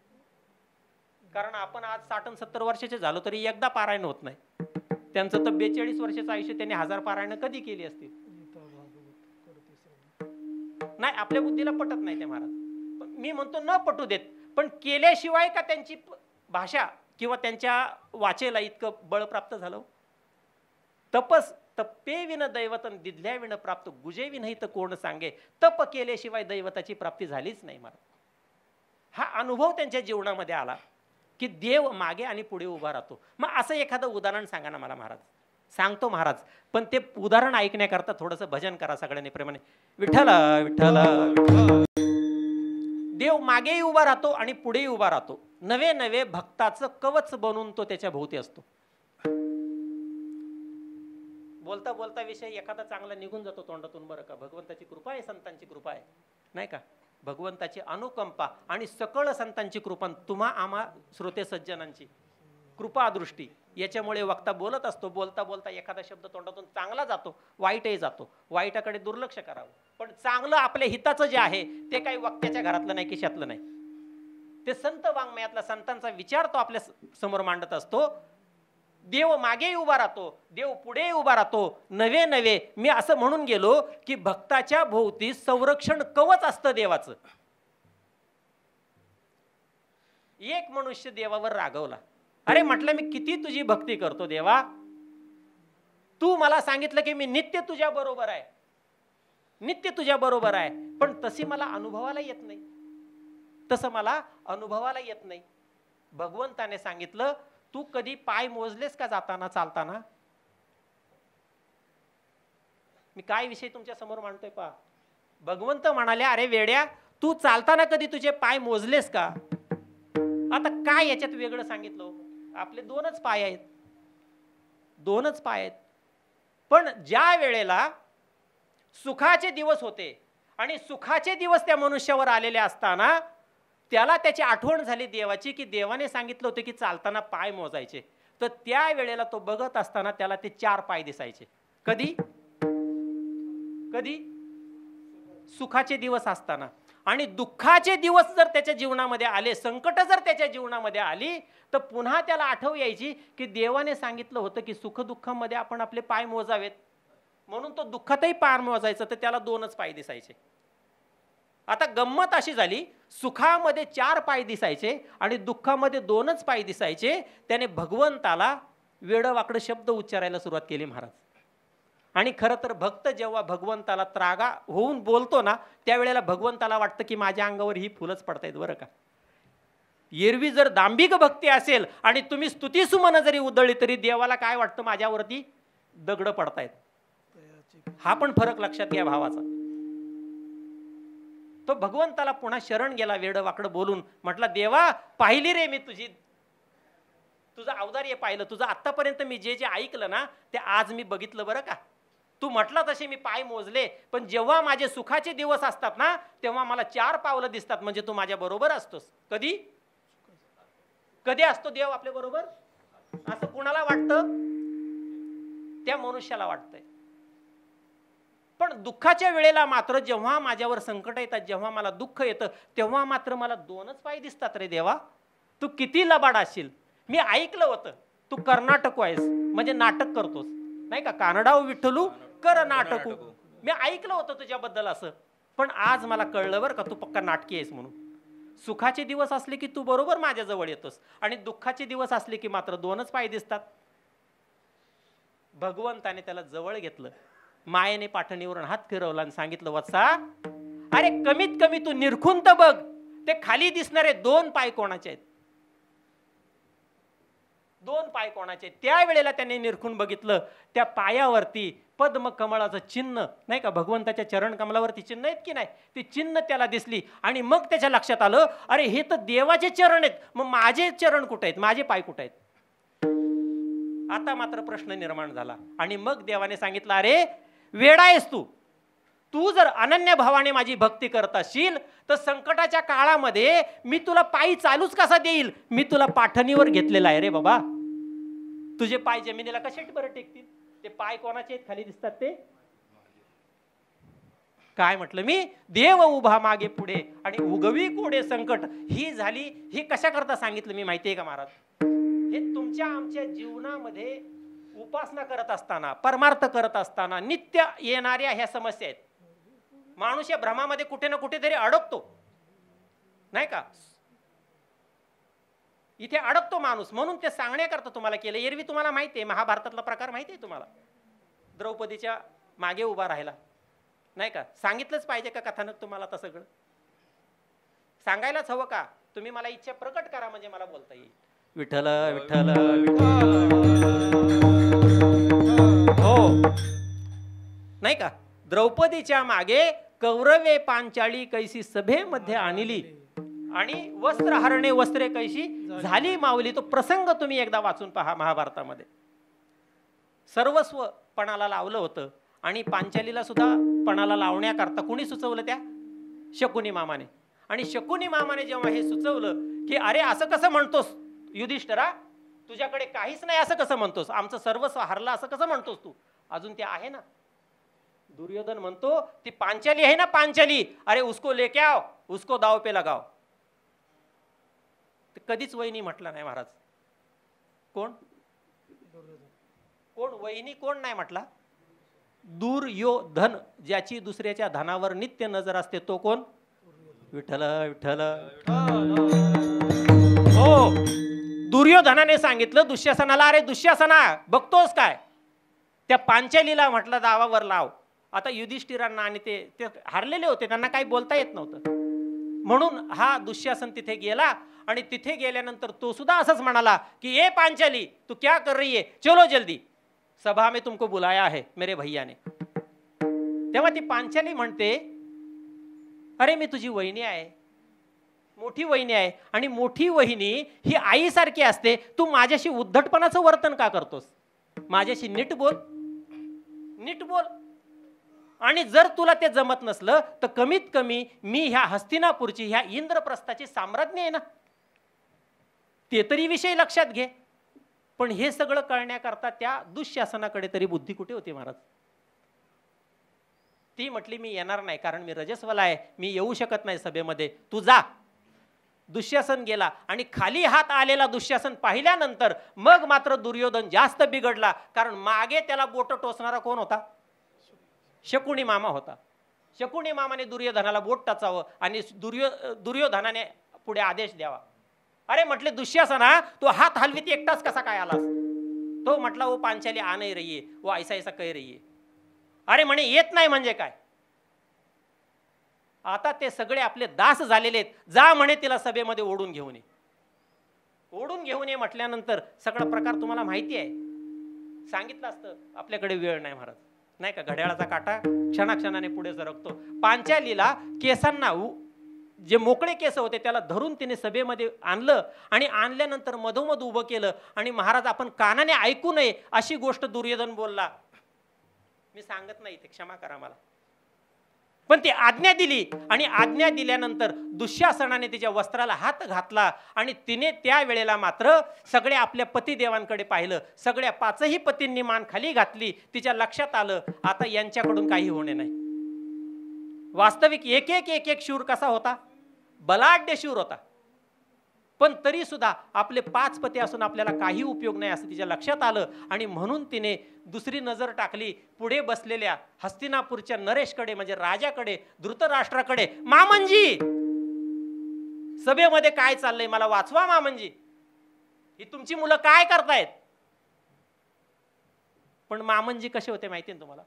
S1: कारण आपण आज 60-70 वर्षाचे झालो तरी एकदा पारायण होत नाही. त्यांचं तर 42 वर्षाचं आयुष्य, त्यांनी 1000 पारायण कधी केली असतील. नाही, आपल्या बुद्धीला पटत नाही ते महाराज. मी म्हणतो न पटू देत, पण केल्याशिवाय का त्यांची भाषा किंवा त्यांच्या वाचेला इतकं बळ प्राप्त झालं. तपस तप्पे विन दैवतन दिधल्या विन प्राप्त गुजे विनही तर कोण सांगे. तप केल्याशिवाय दैवताची प्राप्ती झालीच नाही महाराज. हा अनुभव त्यांच्या जीवनामध्ये आला की देव मागे आणि पुढे उभा राहतो. मग असं एखादं उदाहरण सांगा ना मला महाराज. सांगतो महाराज, पण ते उदाहरण ऐकण्याकरता थोडंसं भजन करा सगळ्यांनी प्रेमाने. विठ्ठल विठ्ठल विठ्ठल. देव मागेही उभा राहतो आणि पुढेही उभा राहतो. नवे नवे भक्ताचं कवच बनून तो त्याच्या भोवती असतो. बोलता बोलता विषय एखादा चांगला निघून जातो तोंडातून, बरं का. भगवंताची कृपा आहे, संतांची कृपा आहे, नाही का. भगवंताची अनुकंपा आणि सकळ संतांची कृपा, तुम्हा आम्हा श्रोते सज्जनांची कृपा दृष्टी, याच्यामुळे वक्ता बोलत असतो. बोलता बोलता एखादा शब्द तोंडातून चांगला जातो, वाईटही जातो. वाईटाकडे दुर्लक्ष करावं, पण चांगलं आपल्या हिताचं जे आहे ते काही वक्त्याच्या घरातलं नाही, किशातलं नाही. ते संत वाङ्मयातला संतांचा विचार तो आपल्या समोर मांडत असतो. देव मागे उभा राहतो, देव पुढे उभा राहतो. नवे नवे मी असं म्हणून गेलो की भक्ताच्या भोवती संरक्षण कवच असतं देवाचं. एक मनुष्य देवावर रागवला. अरे म्हटलं, मी किती तुझी भक्ती करतो देवा, तू मला सांगितलं की मी नित्य तुझ्या बरोबर आहे, नित्य तुझ्या बरोबर आहे, पण तशी मला अनुभवाला येत नाही, तसं मला अनुभवाला येत नाही. भगवंताने सांगितलं, तू कधी पाय मोजलेस का जाताना चालताना. मी काय विषय तुमच्या समोर मांडतोय पहा. भगवंत म्हणाले, अरे वेड्या, तू चालताना कधी तुझे पाय मोजलेस का. आता काय याच्यात वेगळं सांगितलं. आपले 2च पाय आहेत, 2च पाय आहेत. पण ज्या वेळेला सुखाचे दिवस होते आणि सुखाचे दिवस त्या मनुष्यावर आलेले असताना त्याला त्याची आठवण झाली देवाची, की देवाने सांगितलं होतं की चालताना पाय मोजायचे. तर त्या वेळेला तो बघत असताना त्याला ते 4 पाय दिसायचे. कधी कधी सुखाचे दिवस असताना. आणि दुःखाचे दिवस जर त्याच्या जीवनामध्ये आले, संकट जर त्याच्या जीवनामध्ये आली, तर पुन्हा त्याला आठव यायची की देवाने सांगितलं होतं की सुख दुःखामध्ये आपण आपले पाय मोजावेत, म्हणून तो दुःखातही पाय मोजायचा. तर त्याला 2च पाय दिसायचे. आता गंमत अशी झाली, सुखामध्ये 4 पाय दिसायचे आणि दुःखामध्ये 2च पाय दिसायचे. त्याने भगवंताला वेडवाकडं शब्द उच्चारायला सुरुवात केली महाराज. आणि खरं तर भक्त जेव्हा भगवंताला त्रागा होऊन बोलतो ना, त्यावेळेला भगवंताला वाटतं की माझ्या अंगावर ही फुलंच पडतायत, बरं का. एरवी जर दांभिक भक्ती असेल आणि तुम्ही स्तुती सुमन जरी उधळली तरी देवाला काय वाटतं, माझ्यावरती दगड पडतायत. हा पण फरक लक्षात घ्या भावाचा. तो भगवंताला पुन्हा शरण गेला वेडं वाकडं बोलून. म्हटला, देवा पाहिली रे मी तुझी, तुझं औदार्य पाहिलं, तुझं आतापर्यंत मी जे जे ऐकलं ना ते आज मी बघितलं, बरं का. तू म्हटलं तसे मी पाय मोजले, पण जेव्हा माझे सुखाचे दिवस असतात ना तेव्हा मला 4 पावलं दिसतात. म्हणजे तू माझ्या बरोबर असतोस. कधी कधी असतो देव आपल्या बरोबर, असं कुणाला वाटतं, त्या मनुष्याला वाटतंय. पण दुःखाच्या वेळेला मात्र, जेव्हा माझ्यावर संकट येतात, जेव्हा मला दुःख येतं, तेव्हा मात्र मला 2च पाय दिसतात. रे देवा, तू किती लबाड असशील. मी ऐकलं होतं तू कर्नाटक आहेस, म्हणजे नाटक करतोस, नाही का. कानडाव विठ्ठलू कर नाटकू. मी ऐकलं होतं तुझ्याबद्दल असं, पण आज मला कळलं बरं का, तू पक्का नाटकी आहेस म्हणून. सुखाचे दिवस असले की तू बरोबर माझ्या जवळ येतोस आणि दुःखाचे दिवस असले की मात्र 2च पाय दिसतात. भगवंताने त्याला जवळ घेतलं, मायेने पाठणीवरून हात फिरवला आणि सांगितलं, वत्सा, अरे कमीत कमी तू निरखून तर बघ, ते खाली दिसणारे 2 पाय कोणाचे आहेत. 2 पाय कोणाचे. त्यावेळेला त्याने निरखून बघितलं, त्या पायावरती पद्म कमळाचं चिन्ह, नाही का, भगवंताच्या चरण कमलावरती चिन्ह आहेत की नाही, ती चिन्ह त्याला दिसली. आणि मग त्याच्या लक्षात आलं, अरे हे तर देवाचे चरण आहेत, मग माझे चरण कुठे आहेत, माझे पाय कुठे आहेत. आता मात्र प्रश्न निर्माण झाला. आणि मग देवाने सांगितलं, अरे वेडा आहेस तू, तू जर अनन्य भावाने माझी भक्ती करत असशील तर संकटाच्या काळामध्ये मी तुला पायी चालूच कसा देईल? मी तुला पाठणीवर घेतलेला आहे रे बाबा. तुझे पाय जमिनीला कसे बरं टेकतील? ते पाय कोणाचे आहेत खाली दिसतात ते? काय म्हटलं मी? देव उभा मागे पुढे आणि उगवी कोडे संकट. ही झाली, ही कशा करता सांगितलं मी माहितीये का महाराज? हे तुमच्या आमच्या जीवनामध्ये उपासना करत असताना, परमार्थ करत असताना नित्य येणाऱ्या ह्या समस्या आहेत. माणूस या भ्रमामध्ये कुठे ना कुठेतरी अडकतो, नाही का? इथे अडकतो माणूस. म्हणून ते सांगण्याकरता तुम्हाला केलं. एरवी तुम्हाला माहिती आहे, महाभारतातला प्रकार माहिती आहे तुम्हाला. द्रौपदीच्या मागे उभा राहिला, नाही का? सांगितलंच पाहिजे का कथानक तुम्हाला? तर सगळं सांगायलाच हवं का? तुम्ही मला इच्छा प्रकट करा म्हणजे मला बोलता येईल. विठ्ठल विठ्ठल हो, नाही का? द्रौपदीच्या मागे कौरवे पांचाळी कैसी सभेमध्ये आणली आणि वस्त्रहरणे वस्त्रे कैशी झाली माऊली. तो प्रसंग तुम्ही एकदा वाचून पहा महाभारतामध्ये. सर्वस्व पणाला लावलं होतं आणि पांचालीला सुद्धा पणाला लावण्याकरता कुणी सुचवलं? त्या शकुनी मामाने. आणि शकुनी मामाने जेव्हा हे सुचवलं की अरे असं कसं म्हणतोस युधिष्ठिरा, तुझ्याकडे काहीच नाही असं कसं म्हणतोस? आमचं सर्वस्व हरलं असं कसं म्हणतोस तू? अजून ते आहे ना, दुर्योधन म्हणतो ती पांचाली आहे ना, पांचाली, अरे उसको लेके आओ, उसको दाव पे लगाओ. कधीच वहिनी म्हटलं नाही महाराज. कोण कोण वहिनी कोण नाही म्हटला? दुर्योधन. ज्याची दुसऱ्याच्या धनावर नित्य नजर असते तो कोण? विठ्ठल विठ्ठल. हो, दुर्योधनाने सांगितलं दुःशासनाला, अरे दुःशासना बघतोस काय? त्या पांचालीला म्हटलं दावावर लाव. आता युधिष्ठिरांना आणि ते हारलेले होते, त्यांना काही बोलता येत नव्हतं. म्हणून हा दुःशासन तिथे गेला आणि तिथे गेल्यानंतर तो सुद्धा असंच म्हणाला की ए पांचाली तू क्या कर रही है, चलो जल्दी, सभा में तुमको बुलाया है मेरे भैया ने. तेव्हा ती पांचाली म्हणते अरे मी तुझी वहिनी आहे, मोठी वहिनी आहे, आणि मोठी वहिनी ही आईसारखी असते. तू माझ्याशी उद्धटपणाचं वर्तन का करतोस? माझ्याशी नीट बोल, नीट बोल. आणि जर तुला ते जमत नसलं तर कमीत कमी मी ह्या हस्तिनापूरची, ह्या इंद्रप्रस्थाची साम्राज्ञी आहे ना, ते तरी विषय लक्षात घे. पण हे सगळं कळण्याकरता त्या दुःशासनाकडे तरी बुद्धी कुठे होती महाराज? ती म्हटली मी येणार नाही कारण मी रजस्वला आहे, मी येऊ शकत नाही सभेमध्ये, तू जा. दुःशासन गेला आणि खाली हात आलेला दुःशासन पाहिल्यानंतर मग मात्र दुर्योधन जास्त बिघडला. कारण मागे त्याला बोट टोचणारा कोण होता? शकुनी मामा होता. शकुनी मामाने दुर्योधनाला बोट टाचावं आणि दुर्योधनाने पुढे आदेश द्यावा. अरे म्हटले दुःशासना तो हात हलवीत एकटाच कसा काय आलास? तो म्हटला वो पांचाली आ नहीं रही है, वो ऐसा ऐसा कह रही है. अरे म्हणे येत नाही म्हणजे काय? आता ते सगळे आपले दास झालेले आहेत, जा म्हणे तिला सभेमध्ये ओढून घेऊन ये. ओढून घेऊन ये म्हटल्यानंतर सगळा प्रकार तुम्हाला माहिती आहे. सांगितलं असतं, आपल्याकडे वेळ नाही महाराज, नाही का? घड्याळाचा काटा क्षणाक्षणाने पुढे सरकतो. पांचालीला केसांना, जे मोकळे केस होते त्याला धरून तिने सभेमध्ये आणलं आणि आणल्यानंतर मधोमध उभं केलं. आणि महाराज आपण कानाने ऐकू नये अशी गोष्ट दुर्योधन बोलला. मी सांगत नाही, ते क्षमा करा मला, पण ती आज्ञा दिली. आणि आज्ञा दिल्यानंतर दुःशासनाने तिच्या वस्त्राला हात घातला आणि तिने त्या वेळेला मात्र सगळे आपल्या पतिदेवांकडे पाहिलं. सगळ्या पाचही पतींनी मान खाली घातली. तिच्या लक्षात आलं आता यांच्याकडून काही होणे नाही. वास्तविक एक एक एक एक शूर कसा होता? बलाढ्य शूर होता. पण तरी सुद्धा आपले 5 पती असून आपल्याला काही उपयोग नाही असं तिच्या लक्षात आलं. आणि म्हणून तिने दुसरी नजर टाकली पुढे बसलेल्या हस्तिनापूरच्या नरेशकडे, म्हणजे राजाकडे, धृतराष्ट्राकडे. मामंजी, सभेमध्ये काय चाललंय? मला वाचवा मामंजी, ही तुमची मुलं काय करतायत? पण मामंजी कसे होते माहिती ना तुम्हाला?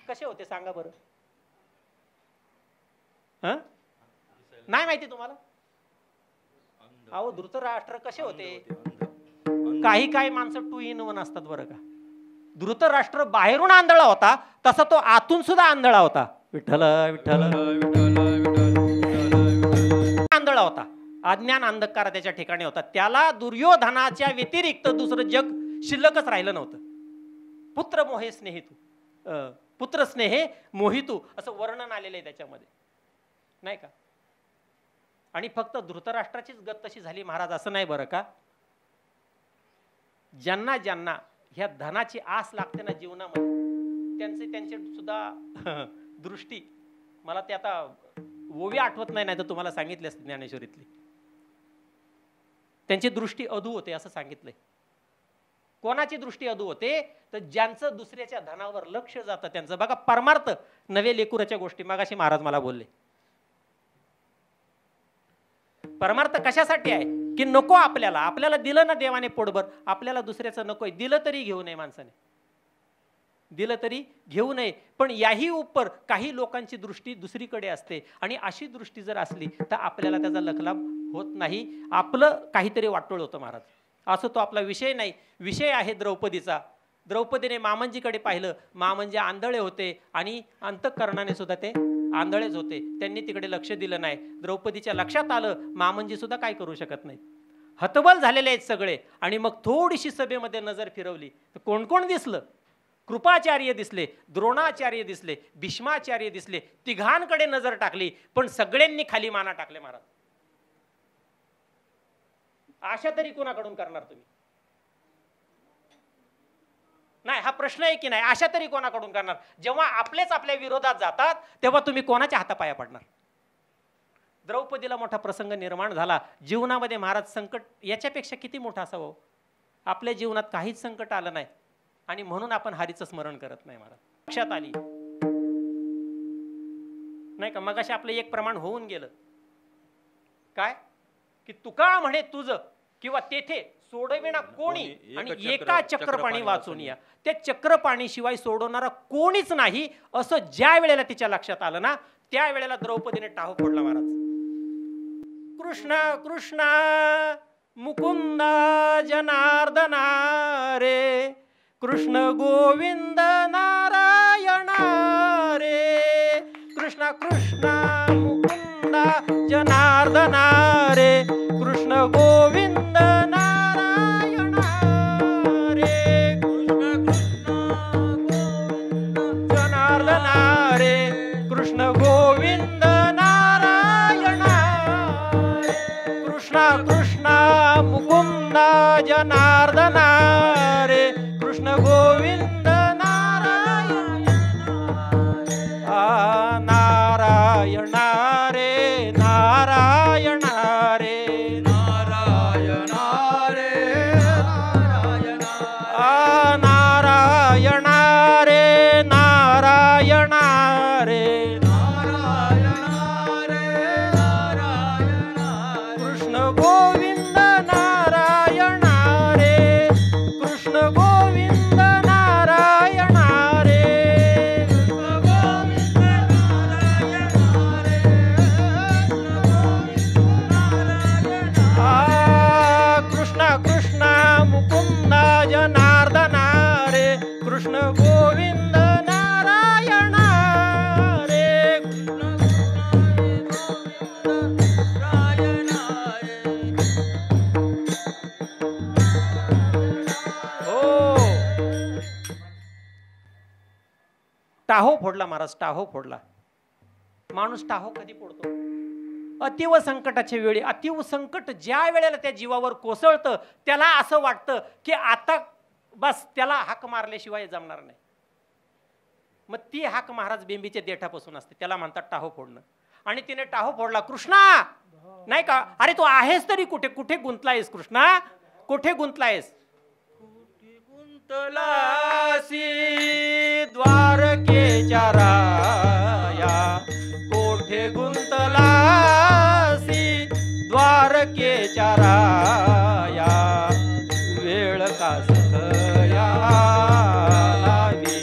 S1: कसे होते सांगा बरं? नाही माहिती तुम्हाला? अहो धृतराष्ट्र कसे होते? काही माणसं 2 in 1 असतात बरं का. धृतराष्ट्र बाहेरून आंधळा होता, तसा तो आतून सुद्धा आंधळा होता. विठ्ठल विठ्ठल आंधळा होता. अज्ञान अंधकार त्याच्या ठिकाणी होता. त्याला दुर्योधनाच्या व्यतिरिक्त दुसरं जग शिल्लकच राहिलं नव्हतं. पुत्र मोहे स्नेहितू, पुत्रस्नेहे मोहितू असं वर्णन आलेलं आहे त्याच्यामध्ये, नाही का? आणि फक्त धृतराष्ट्राचीच गत तशी झाली महाराज असं नाही बरं का. ज्यांना ज्यांना ह्या धनाची आस लागते ना जीवनामध्ये, त्यांचे सुद्धा दृष्टी, मला ते आता ओवी आठवत नाही, तर तुम्हाला सांगितले असते ज्ञानेश्वरीतली, त्यांची दृष्टी अधू होते असं सांगितलंय. कोणाची दृष्टी अधू होते? तर ज्यांचं दुसऱ्याच्या धनावर लक्ष जातं त्यांचं. बघा परमार्थ नवे लेकुराच्या गोष्टी मगाशी महाराज मला बोलले. परमार्थ कशासाठी आहे? की नको आपल्याला दिलं ना देवाने पोटभर, आपल्याला दुसऱ्याचं नकोय. दिलं तरी घेऊ नये माणसाने, दिलं तरी घेऊ नये. पण याही उपर काही लोकांची दृष्टी दुसरीकडे असते, आणि अशी दृष्टी जर असली तर आपल्याला त्याचा लखलाभ होत नाही, आपलं काहीतरी वाटोळ होतं महाराज. असं तो आपला विषय नाही. विषय आहे द्रौपदीचा. द्रौपदीने मामंजीकडे पाहिलं, मामंजी आंधळे होते आणि अंतःकरणाने सुद्धा ते आंधळेच होते, त्यांनी तिकडे लक्ष दिलं नाही. द्रौपदीच्या लक्षात आलं मामंजी सुद्धा काय करू शकत नाही, हतबल झालेले आहेत सगळे. आणि मग थोडीशी सभेमध्ये नजर फिरवली तर कोण कोण दिसलं? कृपाचार्य दिसले, द्रोणाचार्य दिसले, भीष्माचार्य दिसले. तिघांकडे नजर टाकली, पण सगळ्यांनी खाली माना टाकले महाराज. आशा तरी कोणाकडून करणार तुम्ही? नाही, हा प्रश्न आहे की नाही? आशा तरी कोणाकडून करणार? जेव्हा आपलेच आपल्या विरोधात जातात तेव्हा तुम्ही कोणाच्या हातापाया पडणार? द्रौपदीला मोठा प्रसंग निर्माण झाला जीवनामध्ये महाराज. संकट याच्यापेक्षा किती मोठा असावं? आपल्या जीवनात काहीच संकट आलं नाही आणि म्हणून आपण हरीचं स्मरण करत नाही महाराज. लक्षात आली नाही का? मगाशी आपलं एक प्रमाण होऊन गेलं काय? की तुका म्हणे तुझ किंवा तेथे सोडविना कोणी, आणि एका चक्रपाणी वाचून या. त्या चक्रपाणी शिवाय सोडवणारा कोणीच नाही असं ज्या वेळेला तिच्या लक्षात आलं ना, त्या वेळेला द्रौपदीने टाहो फोडला महाराज. कृष्ण कृष्ण मुकुंदा जनार्दना रे, कृष्ण गोविंद नारायण रे, कृष्ण कृष्ण मुकुंदा जनार्दना रे, कृष्ण गोविंद नारायण रे, कृष्ण कृष्ण जनार्दना रे, कृष्ण गोविंद नारायण रे, कृष्ण कृष्ण मुकुंद जनार्दना रे, कृष्ण गोविंद नारायण नारायण रे, नारायण रे, नारायण रे, नारायण रे, नारायण रे, नारायण रे, कृष्ण गोविंद नारायण रे, कृष्ण गोविंद नारायण रे, कृष्ण कृष्ण मुकुंद जनार्दना रे, कृष्ण गोविंद नारायण रे, हो. टाहो फोडला महाराज, टाहो फोडला. माणूस टाहो कधी फोडतो? अतिव संकटाच्या वेळी. अतिव संकट ज्या वेळेला त्या जीवावर कोसळतं त्याला असं वाटतं की आता बस त्याला हाक मारल्याशिवाय जमणार नाही. मग ती हाक महाराज बेंबीच्या देठापासून असते, त्याला म्हणतात टाहो फोडणं. आणि तिने टाहो फोडला. कृष्णा नाही का? अरे तू आहेस तरी कुठे? कुठे गुंतलायस कृष्णा? कुठे गुंतलायस? गुंतलासी द्वारकेच्या राया, कोठे गुंतलासी द्वारकेच्या राया, वेळ का सखया लावी,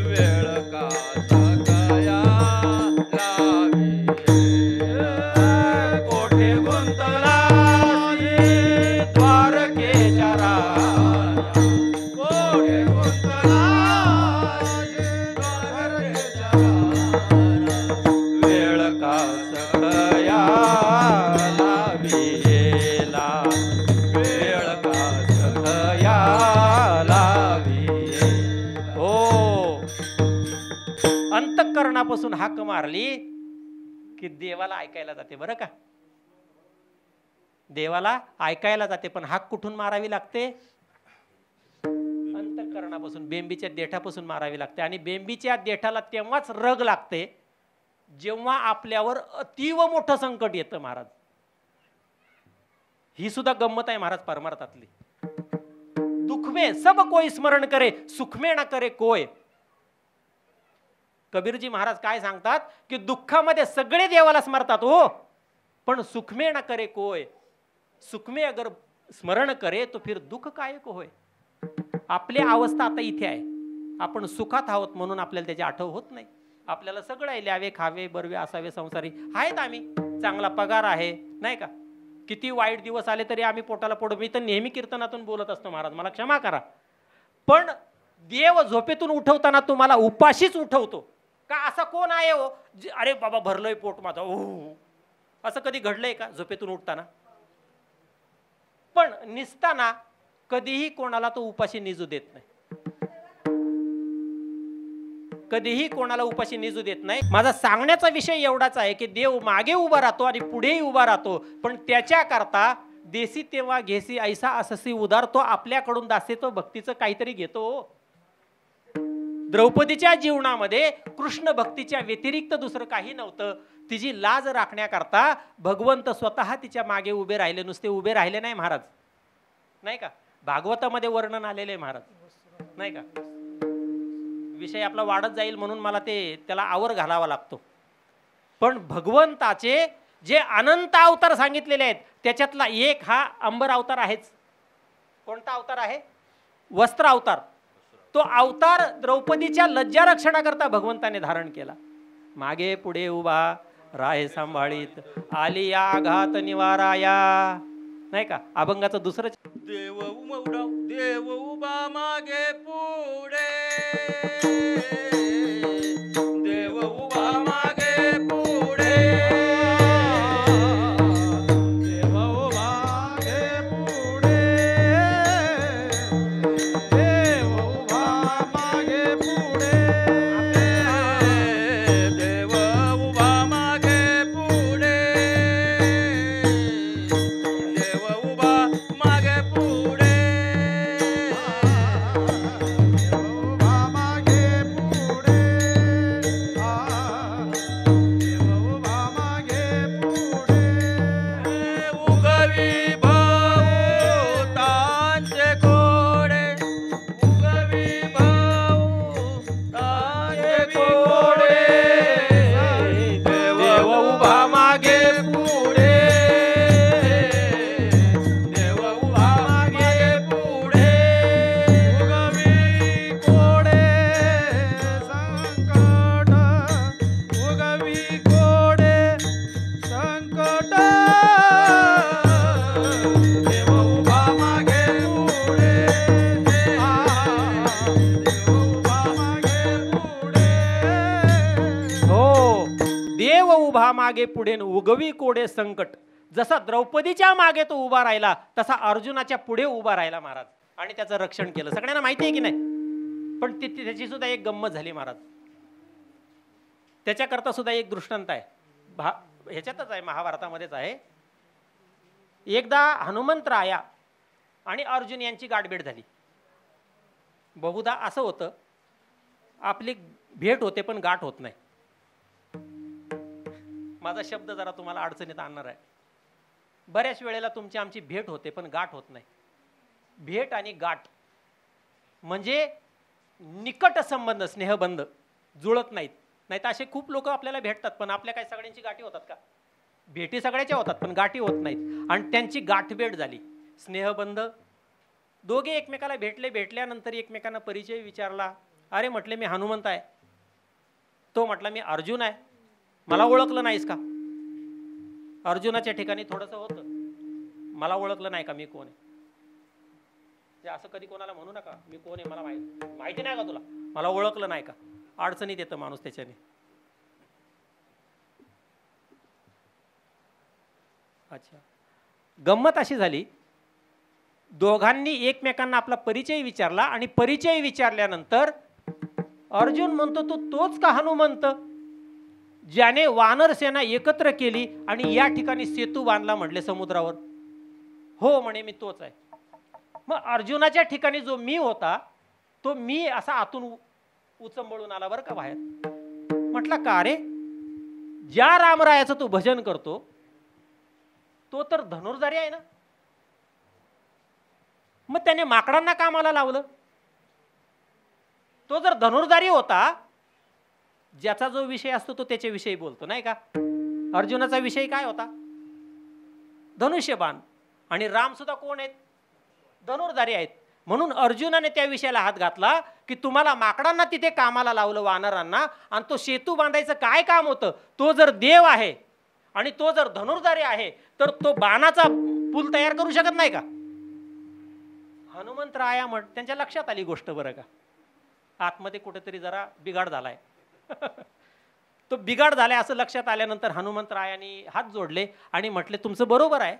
S1: वेळ का सखया लावी, कोठे गुंतलासी द्वारकेच्या राया, कोठे गुंतलासी द्वारकेच्या राया, वेळ का सखया लावी. म्हणून हाक मारली की देवाला ऐकायला जाते बरं का. देवाला ऐकायला जाते, पण हाक कुठून मारावी लागते? अंतःकरणापासून, बेंबीच्या देठापासून मारावी लागते. आणि बेंबीच्या देठाला तेव्हाच रग लागते जेव्हा आपल्यावर अतीव मोठं संकट येतं महाराज. ही सुद्धा गंमत आहे महाराज परमार्थातली. दुख में सब कोई स्मरण करे, सुख में ना करे कोय. कबीरजी महाराज काय सांगतात की दुःखामध्ये सगळे देवाला स्मरतात हो, पण सुख में ना करे कोय. सुख में अगर स्मरण करे तो फिर दुःख काय को होय. आपली अवस्था आता इथे आहे, आपण सुखात आहोत म्हणून आपल्याला त्याची आठव होत नाही. आपल्याला सगळं आहे, ल्यावे खावे बरवे असावे संसारी आहेत, आम्ही चांगला पगार आहे नाही का. किती वाईट दिवस आले तरी आम्ही पोटाला पोट. मी तर नेहमी कीर्तनातून बोलत असतो महाराज, मला क्षमा करा, पण देव झोपेतून उठवताना तुम्हाला उपाशीच उठवतो का? असा कोण आहे हो अरे बाबा भरलंय पोट माझं ओ, असं कधी घडलंय का झोपेतून उठताना? पण निसताना कधीही कोणाला तो उपाशी निजू देत नाही, कधीही कोणाला उपाशी निजू देत नाही. माझा सांगण्याचा विषय एवढाच आहे की देव मागे उभा राहतो आणि पुढेही उभा राहतो, पण त्याच्याकरता देसी तेव्हा घेसी ऐसा अससी उदार. तो आपल्याकडून दासेतो भक्तीचं काहीतरी घेतो. द्रौपदीच्या जीवनामध्ये कृष्ण भक्तीच्या व्यतिरिक्त दुसरं काही नव्हतं. तिची लाज राखण्याकरता भगवंत स्वतः तिच्या मागे उभे राहिले. नुसते उभे राहिले नाही महाराज, नाही का. भागवतामध्ये वर्णन आलेले महाराज, नाही का. विषय आपला वाढत जाईल म्हणून मला त्याला आवर घालावा लागतो. पण भगवंताचे जे अनंत अवतार सांगितलेले आहेत त्याच्यातला एक हा अंबर अवतार आहेच. कोणता अवतार आहे? वस्त्र अवतार. तो अवतार द्रौपदीच्या लज्जा रक्षणाकरता भगवंताने धारण केला. मागे पुढे उभा राहे सांभाळीत, आली या आघात निवाराया, नाही का. अभंगाचं दुसरं
S2: देव उभा मागे पुढे, देव उभा मागे पुढे, देव उभा मागे पुढे, देव उभा मागे पुढे, देव उभा मागे पुढे, देव उभा मागे पुढे,
S1: मागे पुढे उगवी कोडे संकट. जसा द्रौपदीच्या मागे तो उभा राहिला तसा अर्जुनाच्या पुढे उभा राहिला महाराज, आणि त्याचं रक्षण केलं. सगळ्यांना माहिती आहे की नाही. पण त्याची सुद्धा एक गंमत झाली महाराज. त्याच्याकरता सुद्धा एक दृष्टांत आहे, ह्याच्यातच आहे, महाभारतामध्येच आहे. एकदा हनुमंतराया आणि अर्जुन यांची गाठभेट झाली. बहुधा असं होतं, आपली भेट होते पण गाठ होत नाही. माझा शब्द जरा तुम्हाला अडचणीत आणणार आहे. बऱ्याच वेळेला तुमची आमची भेट होते पण गाठ होत नाही. भेट आणि गाठ म्हणजे निकट संबंध, स्नेहबंध जुळत नाहीत. नाही तर असे खूप लोक आपल्याला भेटतात पण आपल्या काय सगळ्यांची गाठी होतात का? भेटी सगळ्याच्या होतात पण गाठी होत नाहीत. आणि त्यांची गाठभेट झाली, स्नेहबंध. दोघे एकमेकाला भेटल्यानंतर एकमेकांना परिचय विचारला. अरे म्हटले मी हनुमंत आहे. तो म्हटला मी अर्जुन आहे. मला ओळखलं नाहीस का? अर्जुनाच्या ठिकाणी थोडंसं होतं, मला ओळखलं नाही का मी कोण आहे. असं कधी कोणाला म्हणू नका मी कोण आहे मला माहिती नाही का तुला, मला ओळखलं नाही का. अडचणीत येतं माणूस त्याच्याने. अच्छा, गंमत अशी झाली, दोघांनी एकमेकांना आपला परिचय विचारला आणि परिचय विचारल्यानंतर अर्जुन म्हणतो तू तोच का हनुमंत? ज्याने वानर सेना एकत्र केली आणि या ठिकाणी सेतू बांधला म्हटले समुद्रावर. हो म्हणे मी तोच आहे. मग अर्जुनाच्या ठिकाणी जो मी होता तो मी असा आतून उचंबळून आला बरं का बाहेर. म्हटलं का रे, ज्या रामरायाचं तू भजन करतो तो तर धनुर्धारी आहे ना, मग त्याने माकडांना कामाला लावलं. तो जर धनुर्धारी होता, ज्याचा जो विषय असतो तो त्याच्याविषयी बोलतो नाही का. अर्जुनाचा विषय काय होता? धनुष्यबाण. आणि राम सुद्धा कोण आहेत? धनुर्धारी आहेत. म्हणून अर्जुनाने त्या विषयाला हात घातला की तुम्हाला माकडांना तिथे कामाला लावलं, वानरांना, आणि तो सेतू बांधायचं काय काम होतं? तो जर देव आहे आणि तो जर धनुर्धारी आहे तर तो बाणाचा पूल तयार करू शकत नाही का? हनुमंतराया त्यांच्या लक्षात आली गोष्ट बरं का. आतमध्ये कुठेतरी जरा बिघाड झालाय. तो बिघाड झालाय असं लक्षात आल्यानंतर हनुमंतरायांनी हात जोडले आणि म्हटले तुमचं बरोबर आहे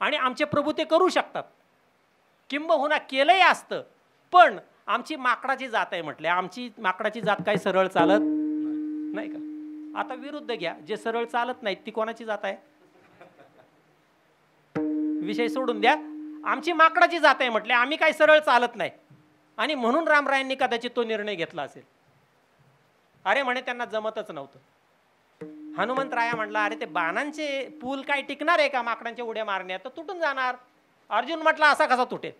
S1: आणि आमचे प्रभू ते करू शकतात, किंबहुना केलंही असतं, पण आमची माकडाची जात आहे म्हटले. आमची माकडाची जात काही सरळ चालत नाही का. आता विरुद्ध घ्या, जे सरळ चालत नाहीत ती कोणाची जात आहे? विषय सोडून द्या. आमची माकडाची जात आहे म्हटले, आम्ही काही सरळ चालत नाही. आणि म्हणून रामरायांनी कदाचित तो निर्णय घेतला असेल. अरे म्हणे त्यांना जमतच नव्हतं. हनुमंतराया म्हटला अरे ते बाणांचे पूल काय टिकणार आहे का माकडांच्या उड्या मारण्यात? तर तुटून जाणार. अर्जुन म्हटला असा कसा तुटेल?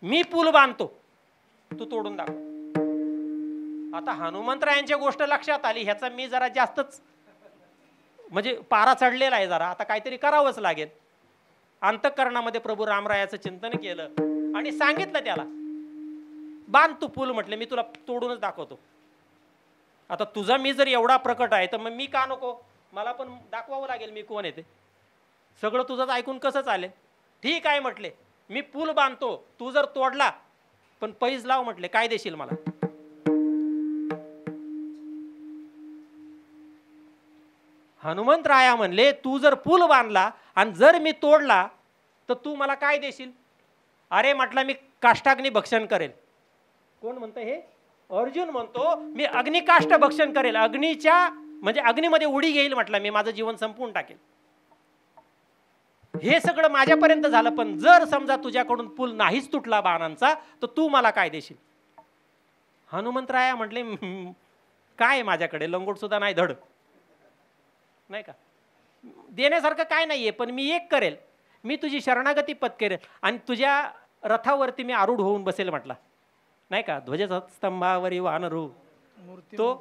S1: मी पूल बांधतो, तू तोडून दाखव. आता हनुमंतरायांच्या गोष्ट लक्षात आली, ह्याचा मी जरा जास्तच म्हणजे पारा चढलेला आहे जरा, आता काहीतरी करावंच लागेल. अंतःकरणामध्ये प्रभू रामरायाचं चिंतन केलं आणि सांगितलं त्याला, बांध तू पूल म्हटले, मी तुला तोडूनच दाखवतो. आता तुझा मी जर एवढा प्रकट आहे तर मग मी का नको? मला पण दाखवावं लागेल मी कोण येते. सगळं तुझंच ऐकून कसं चालेल? ठीक आहे म्हटले, मी पूल बांधतो, तू जर तोडला पण पैज लाव म्हटले, काय देशील मला? हनुमंतराया म्हणले तू जर पूल बांधला आणि जर मी तोडला तर तू मला काय देशील? अरे म्हटलं मी काष्टाग्नी भक्षण करेल. कोण म्हणतं हे? अर्जुन म्हणतो मी अग्निकाष्ट भक्षण करेल, अग्नीच्या म्हणजे अग्नीमध्ये उडी घेईल म्हटलं, मी माझं जीवन संपवून टाकेल. हे सगळं माझ्यापर्यंत झालं, पण जर समजा तुझ्याकडून पूल नाहीच तुटला बाणांचा तर तू मला काय देशील? हनुमंतराया म्हटले काय माझ्याकडे लंगोट सुद्धा नाही धड नाही का, देण्यासारखं काय नाहीये, पण मी एक करेल, मी तुझी शरणागती पत्करेल आणि तुझ्या रथावरती मी आरूढ होऊन बसेल म्हटला नाही का. ध्वजस्तंभावरी वानरू तो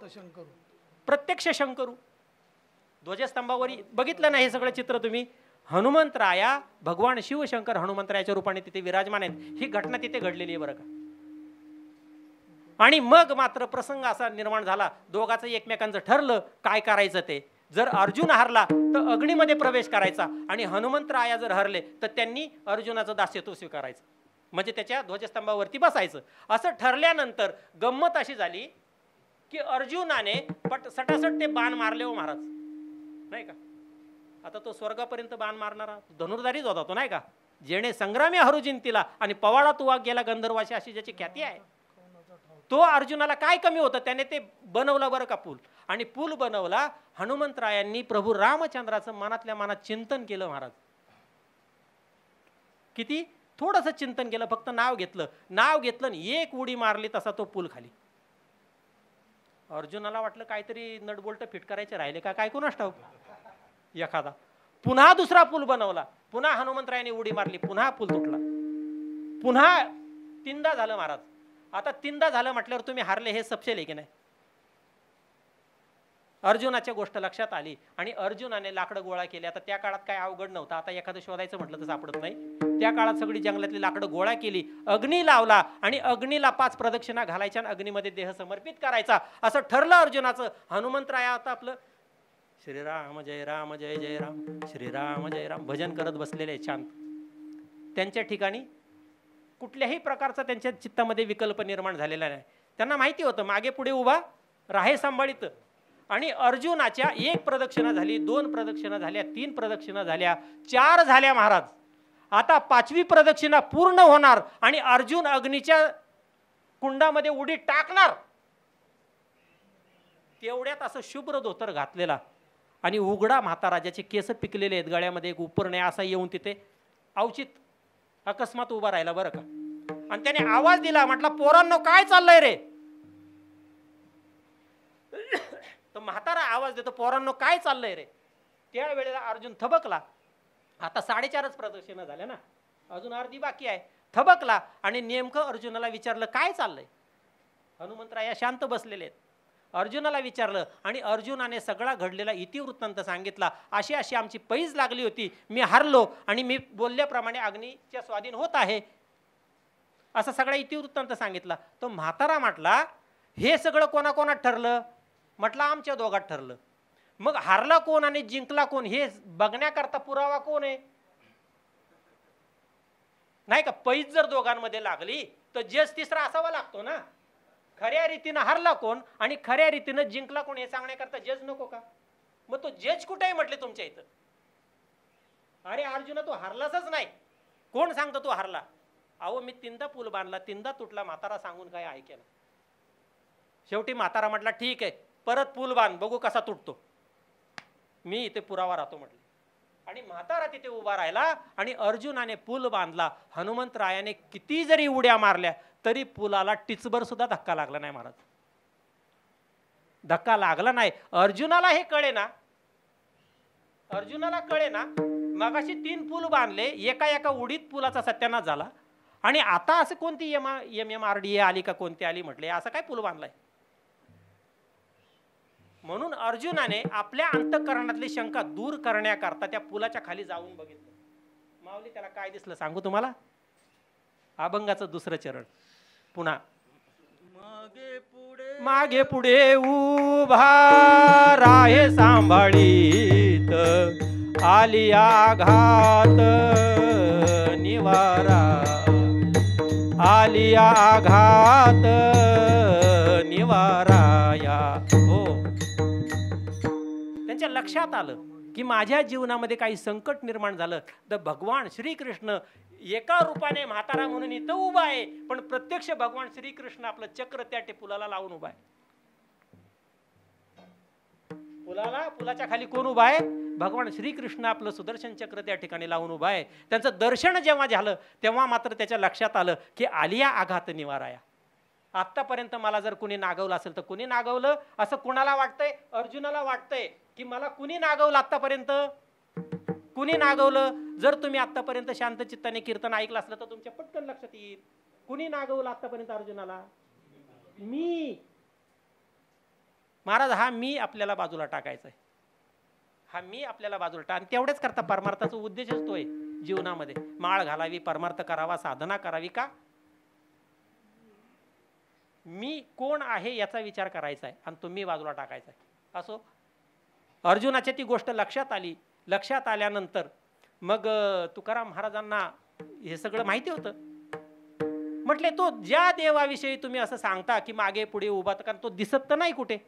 S1: प्रत्यक्ष शंकरू. ध्वजस्तंभावरी बघितलं नाही हे सगळं चित्र तुम्ही? हनुमंतराया भगवान शिवशंकर हनुमंतरायाच्या रूपाने तिथे विराजमान आहेत. ही घटना तिथे घडलेली आहे बरं का. आणि मग मात्र प्रसंग असा निर्माण झाला, दोघांचं एकमेकांचं ठरलं काय करायचं ते. जर अर्जुन हरला तर अग्नीमध्ये प्रवेश करायचा आणि हनुमंतराया जर हरले तर त्यांनी अर्जुनाचं दास्यत्व स्वीकारायचं, म्हणजे त्याच्या ध्वजस्तंभावरती बसायचं. असं ठरल्यानंतर गंमत अशी झाली की अर्जुनाने सटासट ते बाण मारले हो महाराज नाही का. आता तो स्वर्गापर्यंत बाण मारणारा धनुर्धारीच होता तो नाही का. जेणे संग्रामी हरू जिंतीला आणि पवाडा तुवा गेला गंधर्वाशी, अशी ज्याची ख्याती आहे. तो अर्जुनाला काय कमी होतं, त्याने ते बनवलं बरं का पूल. आणि पूल बनवला. हनुमंतरायांनी प्रभू रामचंद्राचं मनातल्या मनात चिंतन केलं महाराज. किती थोडंसं चिंतन केलं, फक्त नाव घेतलं आणि एक उडी मारली तसा तो पूल खाली. अर्जुनाला वाटलं काहीतरी नटबोल्ट फिट करायचे राहिले का काय कोणास ठाऊक एखादा. पुन्हा दुसरा पूल बनवला, पुन्हा हनुमंतरायांनी उडी मारली, पुन्हा पूल तुटला. पुन्हा तीनदा झालं महाराज. आता तीनदा झालं म्हटल्यावर तुम्ही हारले हे सपशेल आहे की नाही. अर्जुनाच्या गोष्ट लक्षात आली आणि अर्जुनाने लाकडं गोळा केली. आता त्या काळात काय अवघड नव्हतं, आता एखादं शोधायचं म्हटलं तर सापडत नाही. त्या काळात सगळी जंगलातली लाकडं गोळा केली, अग्नी लावला आणि अग्नीला 5 प्रदक्षिणा घालायच्या आणि अग्नीमध्ये देह समर्पित करायचा असं ठरलं अर्जुनाचं. हनुमंतराया आता आपलं श्रीराम जय राम जय जय राम श्रीराम जय राम भजन करत बसलेले शांत. त्यांच्या ठिकाणी कुठल्याही प्रकारचा त्यांच्या चित्तामध्ये विकल्प निर्माण झालेला नाही. त्यांना माहिती होतं मागे पुढे उभा राहे सांभाळीत. आणि अर्जुनाच्या 1 प्रदक्षिणा झाली, 2 प्रदक्षिणा झाल्या, 3 प्रदक्षिणा झाल्या, 4 झाल्या महाराज. आता 5वी प्रदक्षिणा पूर्ण होणार आणि अर्जुन अग्नीच्या कुंडामध्ये उडी टाकणार. तेवढ्यात असं शुभ्र धोतर घातलेला आणि उघडा म्हातारा ज्याचे केस पिकलेले आहेत, गळ्यामध्ये एक उपरणे असा येऊन तिथे अवचित अकस्मात उभा राहिला बरं का. आणि त्याने आवाज दिला, म्हटला पोरांनो काय चाललंय रे. तर म्हातारा आवाज देतो, पोरांनो काय चाललंय रे. त्यावेळेला अर्जुन थबकला. आता 4:30 प्रदक्षिणा झाल्या ना, अजून अर्धी बाकी आहे. थबकला आणि नेमकं अर्जुनाला विचारलं काय चाललंय. हनुमंतराया शांत बसलेले आहेत. अर्जुनाला विचारलं आणि अर्जुनाने सगळा घडलेला इतिवृत्तांत सांगितला. अशी अशी आमची पैज लागली होती, मी हारलो आणि मी बोलल्याप्रमाणे अग्नीच्या स्वाधीन होत आहे, असा सगळा इतिवृत्तांत सांगितला. तो म्हातारा म्हटला हे सगळं कोणाकोणात ठरलं. म्हटलं आमच्या दोघात ठरलं. मग हारला कोण आणि जिंकला कोण हे बघण्याकरता पुरावा कोण आहे. नाही का, पैज जर दोघांमध्ये लागली तर जज तिसरा असावा लागतो ना. खऱ्या रीतीनं हारला कोण आणि खऱ्या रीतीनं जिंकला कोण हे सांगण्याकरता जज नको का. मग तो जज कुठे आहे म्हटले तुमच्या इथं. अरे अर्जुना तू हारलाच नाही, कोण सांगतो तू हारला. अहो मी 3दा पूल बांधला, 3दा तुटला. म्हातारा सांगून काय ऐकेना. शेवटी म्हातारा म्हटला ठीक आहे परत पूल बांध, बघू कसा तुटतो, मी इथे पुरावा राहतो म्हटले. आणि म्हातारा तिथे उभा राहिला आणि अर्जुनाने पूल बांधला. हनुमंतरायाने किती जरी उड्या मारल्या तरी पुलाला टिचभर सुद्धा धक्का लागला नाही. महाराज धक्का लागला नाही. अर्जुनाला हे कळे ना, अर्जुनाला कळे ना, मगाशी 3 पूल बांधले, एका एका उडीत पुलाचा सत्यानाश झाला आणि आता असं कोणती MMRDA आली का कोणती आली म्हटले, असं काय पूल बांधलाय. म्हणून अर्जुनाने आपल्या अंतःकरणातली शंका दूर करण्याकरता त्या पुलाच्या खाली जाऊन बघितलं. माऊली त्याला काय दिसलं सांगू तुम्हाला. अभंगाचं 2रं चरण पुन्हा. मागे पुढे उभा राहे सांभाळीत, आली आघात निवारा, आली आघात निवाराया. हो, त्यांच्या लक्षात आलं की माझ्या जीवनामध्ये काही संकट निर्माण झालं तर भगवान श्रीकृष्ण एका रूपाने म्हातारा म्हणून इथं उभा आहे, पण प्रत्यक्ष भगवान श्रीकृष्ण आपलं चक्र त्या पुलाला लावून उभा आहे. पुलाच्या खाली कोण उभा आहे. भगवान श्रीकृष्ण आपलं सुदर्शन चक्र त्या ठिकाणी लावून उभा आहे. त्यांचं दर्शन जेव्हा झालं तेव्हा मात्र त्याच्या लक्षात आलं की आलिया आघात निवाराया. आतापर्यंत मला जर कुणी नागवलं असेल तर कुणी नागवलं असं कुणाला वाटतंय. अर्जुनाला वाटतंय की मला कुणी नागवलं आतापर्यंत, कुणी नागवलं. जर तुम्ही आतापर्यंत शांत चित्ताने कीर्तन ऐकलं असलं तर तुमच्या पटकन लक्षात येईल कुणी नागवलं आतापर्यंत अर्जुनाला. मी. महाराज हा मी आपल्याला बाजूला टाकायचा आहे. हा मी आपल्याला बाजूला टाक. आणि तेवढेच करता परमार्थाचा उद्देशच तो आहे जीवनामध्ये. माळ घालावी, परमार्थ करावा, साधना करावी. का मी कोण आहे याचा विचार करायचा आहे आणि तो मी बाजूला टाकायचा आहे. असो, अर्जुनाच्या ती गोष्ट लक्षात आली. लक्षात आल्यानंतर मग तुकाराम महाराजांना हे सगळं माहिती होतं. म्हटले तो ज्या देवाविषयी तुम्ही असं सांगता की मागे पुढे उभा, कारण तो दिसत तर नाही कुठे.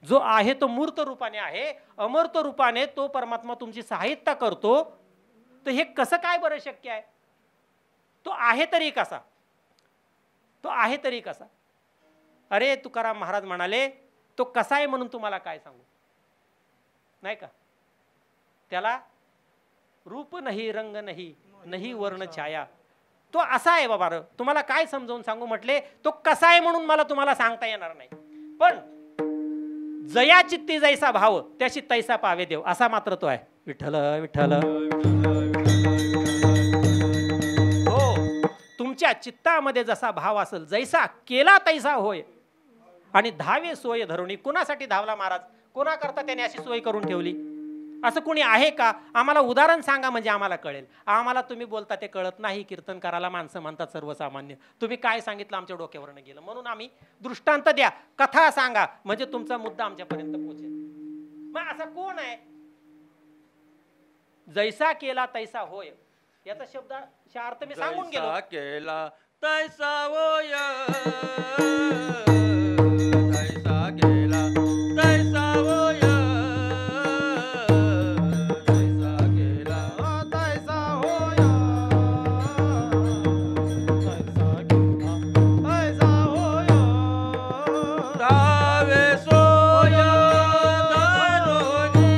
S1: जो आहे तो मूर्त रूपाने आहे, अमूर्त रूपाने तो परमात्मा तुमची सहाय्यता करतो. तर हे कसं काय बरं शक्य आहे. तो आहे तरी कसा, तो आहे तरी कसा. अरे तुकाराम महाराज म्हणाले तो कसा आहे म्हणून तुम्हाला काय सांगू, नाही का. त्याला रूप नाही, रंग नाही, नाही वर्ण छाया. तो असा आहे बाबा. तुम्हाला काय समजावून सांगू म्हटले. तो कसा आहे म्हणून मला तुम्हाला सांगता येणार नाही, पण जया चित्ती जैसा भाव त्याशी तैसा पावे देव, असा मात्र तो आहे. विठ्ठल विठ्ठल. हो, तुमच्या चित्तामध्ये जसा भाव असेल, जैसा केला तैसा होय. आणि धावे सोय धरुणी. कुणासाठी धावला महाराज, कोणाकरता त्याने अशी सोय करून ठेवली. असं कोणी आहे का. आम्हाला उदाहरण सांगा म्हणजे आम्हाला कळेल. आम्हाला तुम्ही बोलता ते कळत नाही. कीर्तन करायला माणसं म्हणतात सर्वसामान्य. तुम्ही काय सांगितलं आमच्या डोक्यावरनं गेलं. म्हणून आम्ही दृष्टांत द्या, कथा सांगा, म्हणजे तुमचा मुद्दा आमच्यापर्यंत पोहोचेल. मग असा कोण आहे. जैसा केला तैसा होय याचा शब्द अर्थ मी सांगून गेलो.
S2: जैसा केला तैसा होय, जैसा केला तैसा होय, जैसा केला तैसा होय, जैसा केला तैसा होय. धावे सोय धरुणी,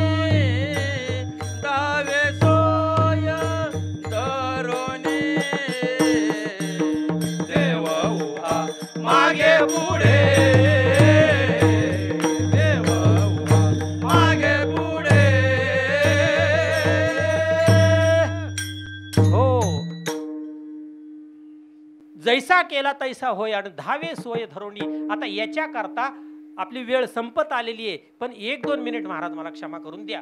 S1: जैसा केला तैसा होय आणि धावे सोय धरोणी. आता याच्या करता आपली वेळ संपत आलेली आहे, पण 1-2 मिनिट महाराज मला क्षमा करून द्या.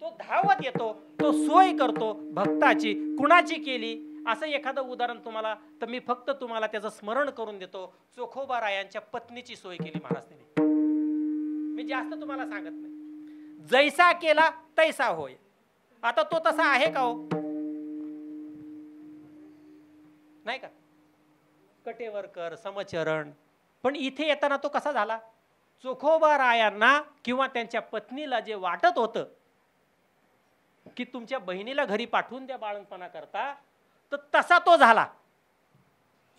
S1: तो धावत येतो, तो सोय करतो भक्ताची. कुणाची केली असं एखादं उदाहरण तुम्हाला, तर मी फक्त तुम्हाला त्याचं स्मरण करून देतो. चोखोबा रायांच्या पत्नीची सोय केली महाराज त्याने. मी जास्त तुम्हाला सांगत नाही. जैसा केला तैसा होय. आता तो तसा आहे का हो? नाही का? कटेवरकर, समचरण. पण इथे येताना तो कसा झाला? चोखोबा रायांना किंवा त्यांच्या पत्नीला जे वाटत होतं की तुमच्या बहिणीला घरी पाठवून द्या बाळंतपणा करता, तर तसा तो झाला.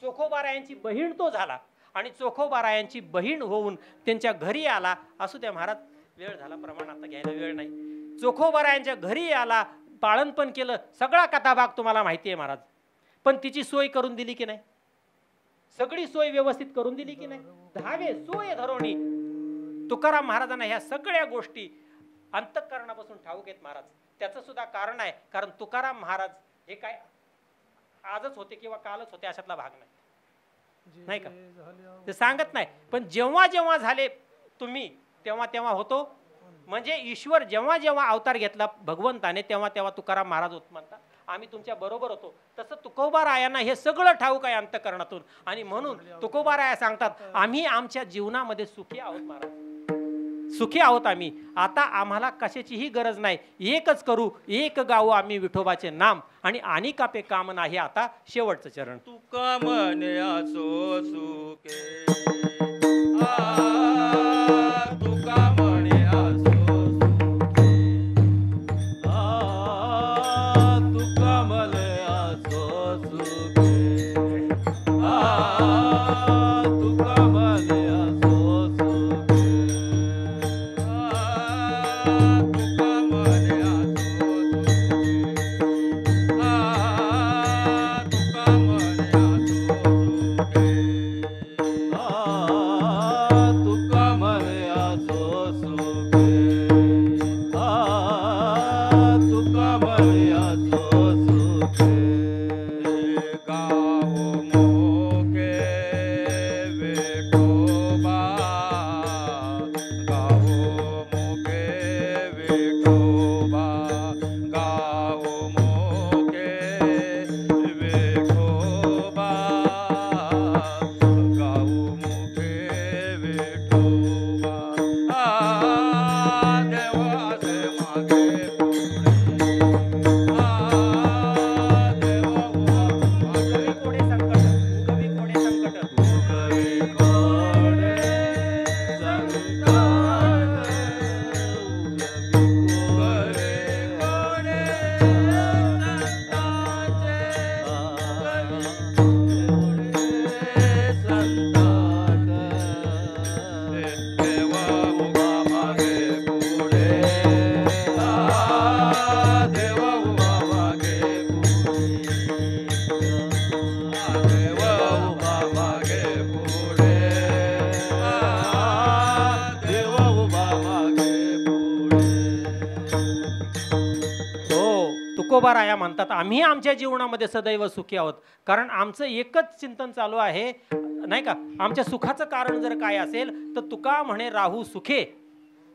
S1: चोखोबा रायांची बहीण तो झाला आणि चोखोबा रायांची बहीण होऊन त्यांच्या घरी आला. असू द्या महाराज, वेळ झाला, प्रमाण आता घ्यायला वेळ नाही. चोखोबा रायांच्या घरी आला, बाळंतपण केलं, सगळा कथाभाग तुम्हाला माहिती आहे महाराज. पण तिची सोय करून दिली की नाही? सगळी सोय व्यवस्थित करून दिली की नाही? धावे सोय धरोणी. तुकाराम महाराजांना ह्या सगळ्या गोष्टी अंतःकरणापासून ठाऊक आहेत महाराज. त्याचं सुद्धा कारण आहे, कारण तुकाराम महाराज हे काय आजच होते किंवा कालच होते अशातला भाग नाही, नाही का? ते सांगत नाही. पण जेव्हा जेव्हा झाले तुम्ही तेव्हा तेव्हा होतो. म्हणजे ईश्वर जेव्हा जेव्हा अवतार घेतला भगवंताने तेव्हा तेव्हा तुकाराम महाराज होत म्हणतात आम्ही तुमच्या बरोबर होतो. तसं तुकोबा रायांना हे सगळं ठाऊक आहे अंतःकरणातून. आणि म्हणून तुकोबा राया सांगतात आम्ही आमच्या जीवनामध्ये सुखी आहोत महाराज, सुखी आहोत आम्ही. आता आम्हाला कशाचीही गरज नाही. एकच करू, एक गाऊ आम्ही विठोबाचे नाम आणि अनिकापे काम नाही. आता शेवटचं चरण.
S2: तुका म्हणे असो सुखे, तुका म्हणे असो सुखे, तुका म्हणे असो सुखे, तुका म्हणे असो सुखे, तुका म्हणे असो सुखे, तुका म्हणे असो सुखे, तुका म्हणे असो सुखे, तुका म्हणे असो सुखे. गाओ मोके विठोबा, गाओ मोके विठोबा, गाओ मोके विठोबा, गाओ मोके विठोबा. देवाचे मागे
S1: उगवी कोडे संकट, उगवी कोडे संकट. तुकोबा राया म्हणतात आम्ही आमच्या जीवनामध्ये सदैव सुखी आहोत. कारण आमचं एकच चिंतन चालू आहे, नाही का? आमच्या सुखाचं कारण जर काय असेल तर तुका म्हणे राहू सुखे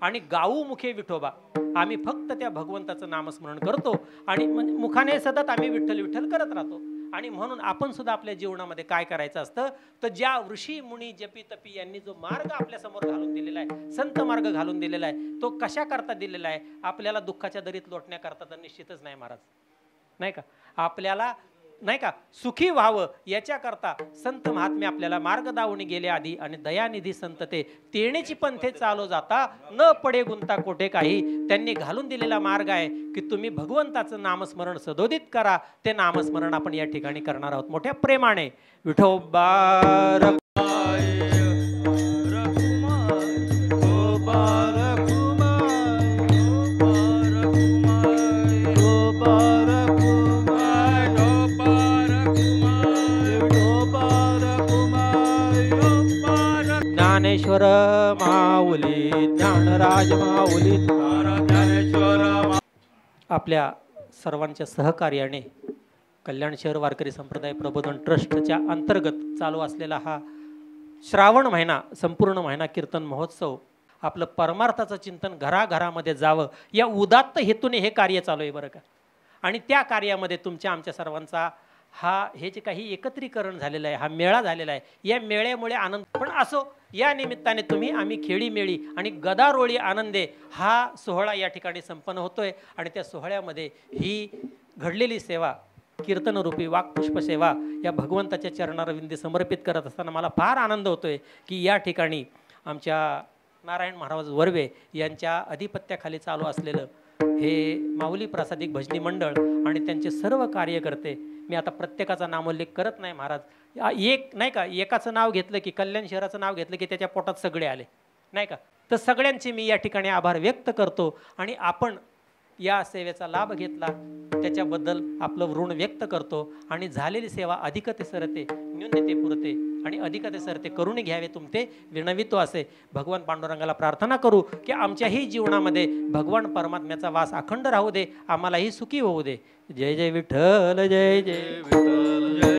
S1: आणि गाऊ मुखे विठोबा. आम्ही फक्त त्या भगवंताचं नामस्मरण करतो आणि मुखाने सतत आम्ही विठ्ठल विठ्ठल करत राहतो. आणि म्हणून आपण सुद्धा आपल्या जीवनामध्ये काय करायचं असतं, तर ज्या ऋषी मुनी जपी तपी यांनी जो मार्ग आपल्या समोर घालून दिलेला आहे, संत मार्ग घालून दिलेला आहे, तो कशा करता दिलेला आहे? आपल्याला दुःखाच्या दरीत लोटण्याकरता तर निश्चितच नाही महाराज, नाही का? आपल्याला नाही का सुखी व्हावं याच्याकरता संत महात्मे आपल्याला मार्ग दावून गेले आधी. आणि दयानिधी संत ते तेणेची पंथे चालो जाता न पडे गुंता कोठे काही. त्यांनी घालून दिलेला मार्ग आहे की तुम्ही भगवंताचं नामस्मरण सदोदित करा. ते नामस्मरण आपण या ठिकाणी करणार आहोत मोठ्या प्रेमाने. विठोबा ज्ञानेश्वर माऊली, ज्ञानराज माऊली,
S2: ज्ञानेश्वर
S1: आपल्या सर्वांच्या सहकार्याने कल्याण शहर वारकरी संप्रदाय प्रबोधन ट्रस्टच्या अंतर्गत चालू असलेला हा श्रावण महिना, संपूर्ण महिना कीर्तन महोत्सव, आपलं परमार्थाचं चिंतन घराघरामध्ये जावं या उदात्त हेतूने हे कार्य चालू आहे बरं का. आणि त्या कार्यामध्ये तुमच्या आमच्या सर्वांचा हे जे काही एकत्रीकरण झालेलं आहे, हा मेळा झालेला आहे, या मेळ्यामुळे आनंद. पण असो, या निमित्ताने आम्ही खेळीमेळी आणि गदारोळी आनंदे हा सोहळा या ठिकाणी संपन्न होतोय. आणि त्या सोहळ्यामध्ये ही घडलेली सेवा, कीर्तनरूपी वाक्पुष्प सेवा या भगवंताच्या चरणारविंदी समर्पित करत असताना मला फार आनंद होतोय की या ठिकाणी आमच्या नारायण महाराज वर्वे यांच्या अधिपत्याखाली चालू असलेलं हे माऊली प्रासादिक भजनी मंडळ आणि त्यांचे सर्व कार्यकर्ते, मी आता प्रत्येकाचा नामोल्लेख करत नाही महाराज, एक नाही का, एकाचं नाव घेतलं की, कल्याण शहराचं नाव घेतलं की त्याच्या पोटात सगळे आले नाही का. तर सगळ्यांचे मी या ठिकाणी आभार व्यक्त करतो. आणि आपण या सेवेचा लाभ घेतला त्याच्याबद्दल आपलं ऋण व्यक्त करतो. आणि झालेली सेवा अधिकते सरते न्यूनते पुरते आणि अधिकते सरते करून घ्यावे तुमचे विनवितो असे भगवान पांडुरंगाला प्रार्थना करू की आमच्याही जीवनामध्ये भगवान परमात्म्याचा वास अखंड राहू दे, आम्हालाही सुखी होऊ दे. जय जय विठ्ठल, जय जय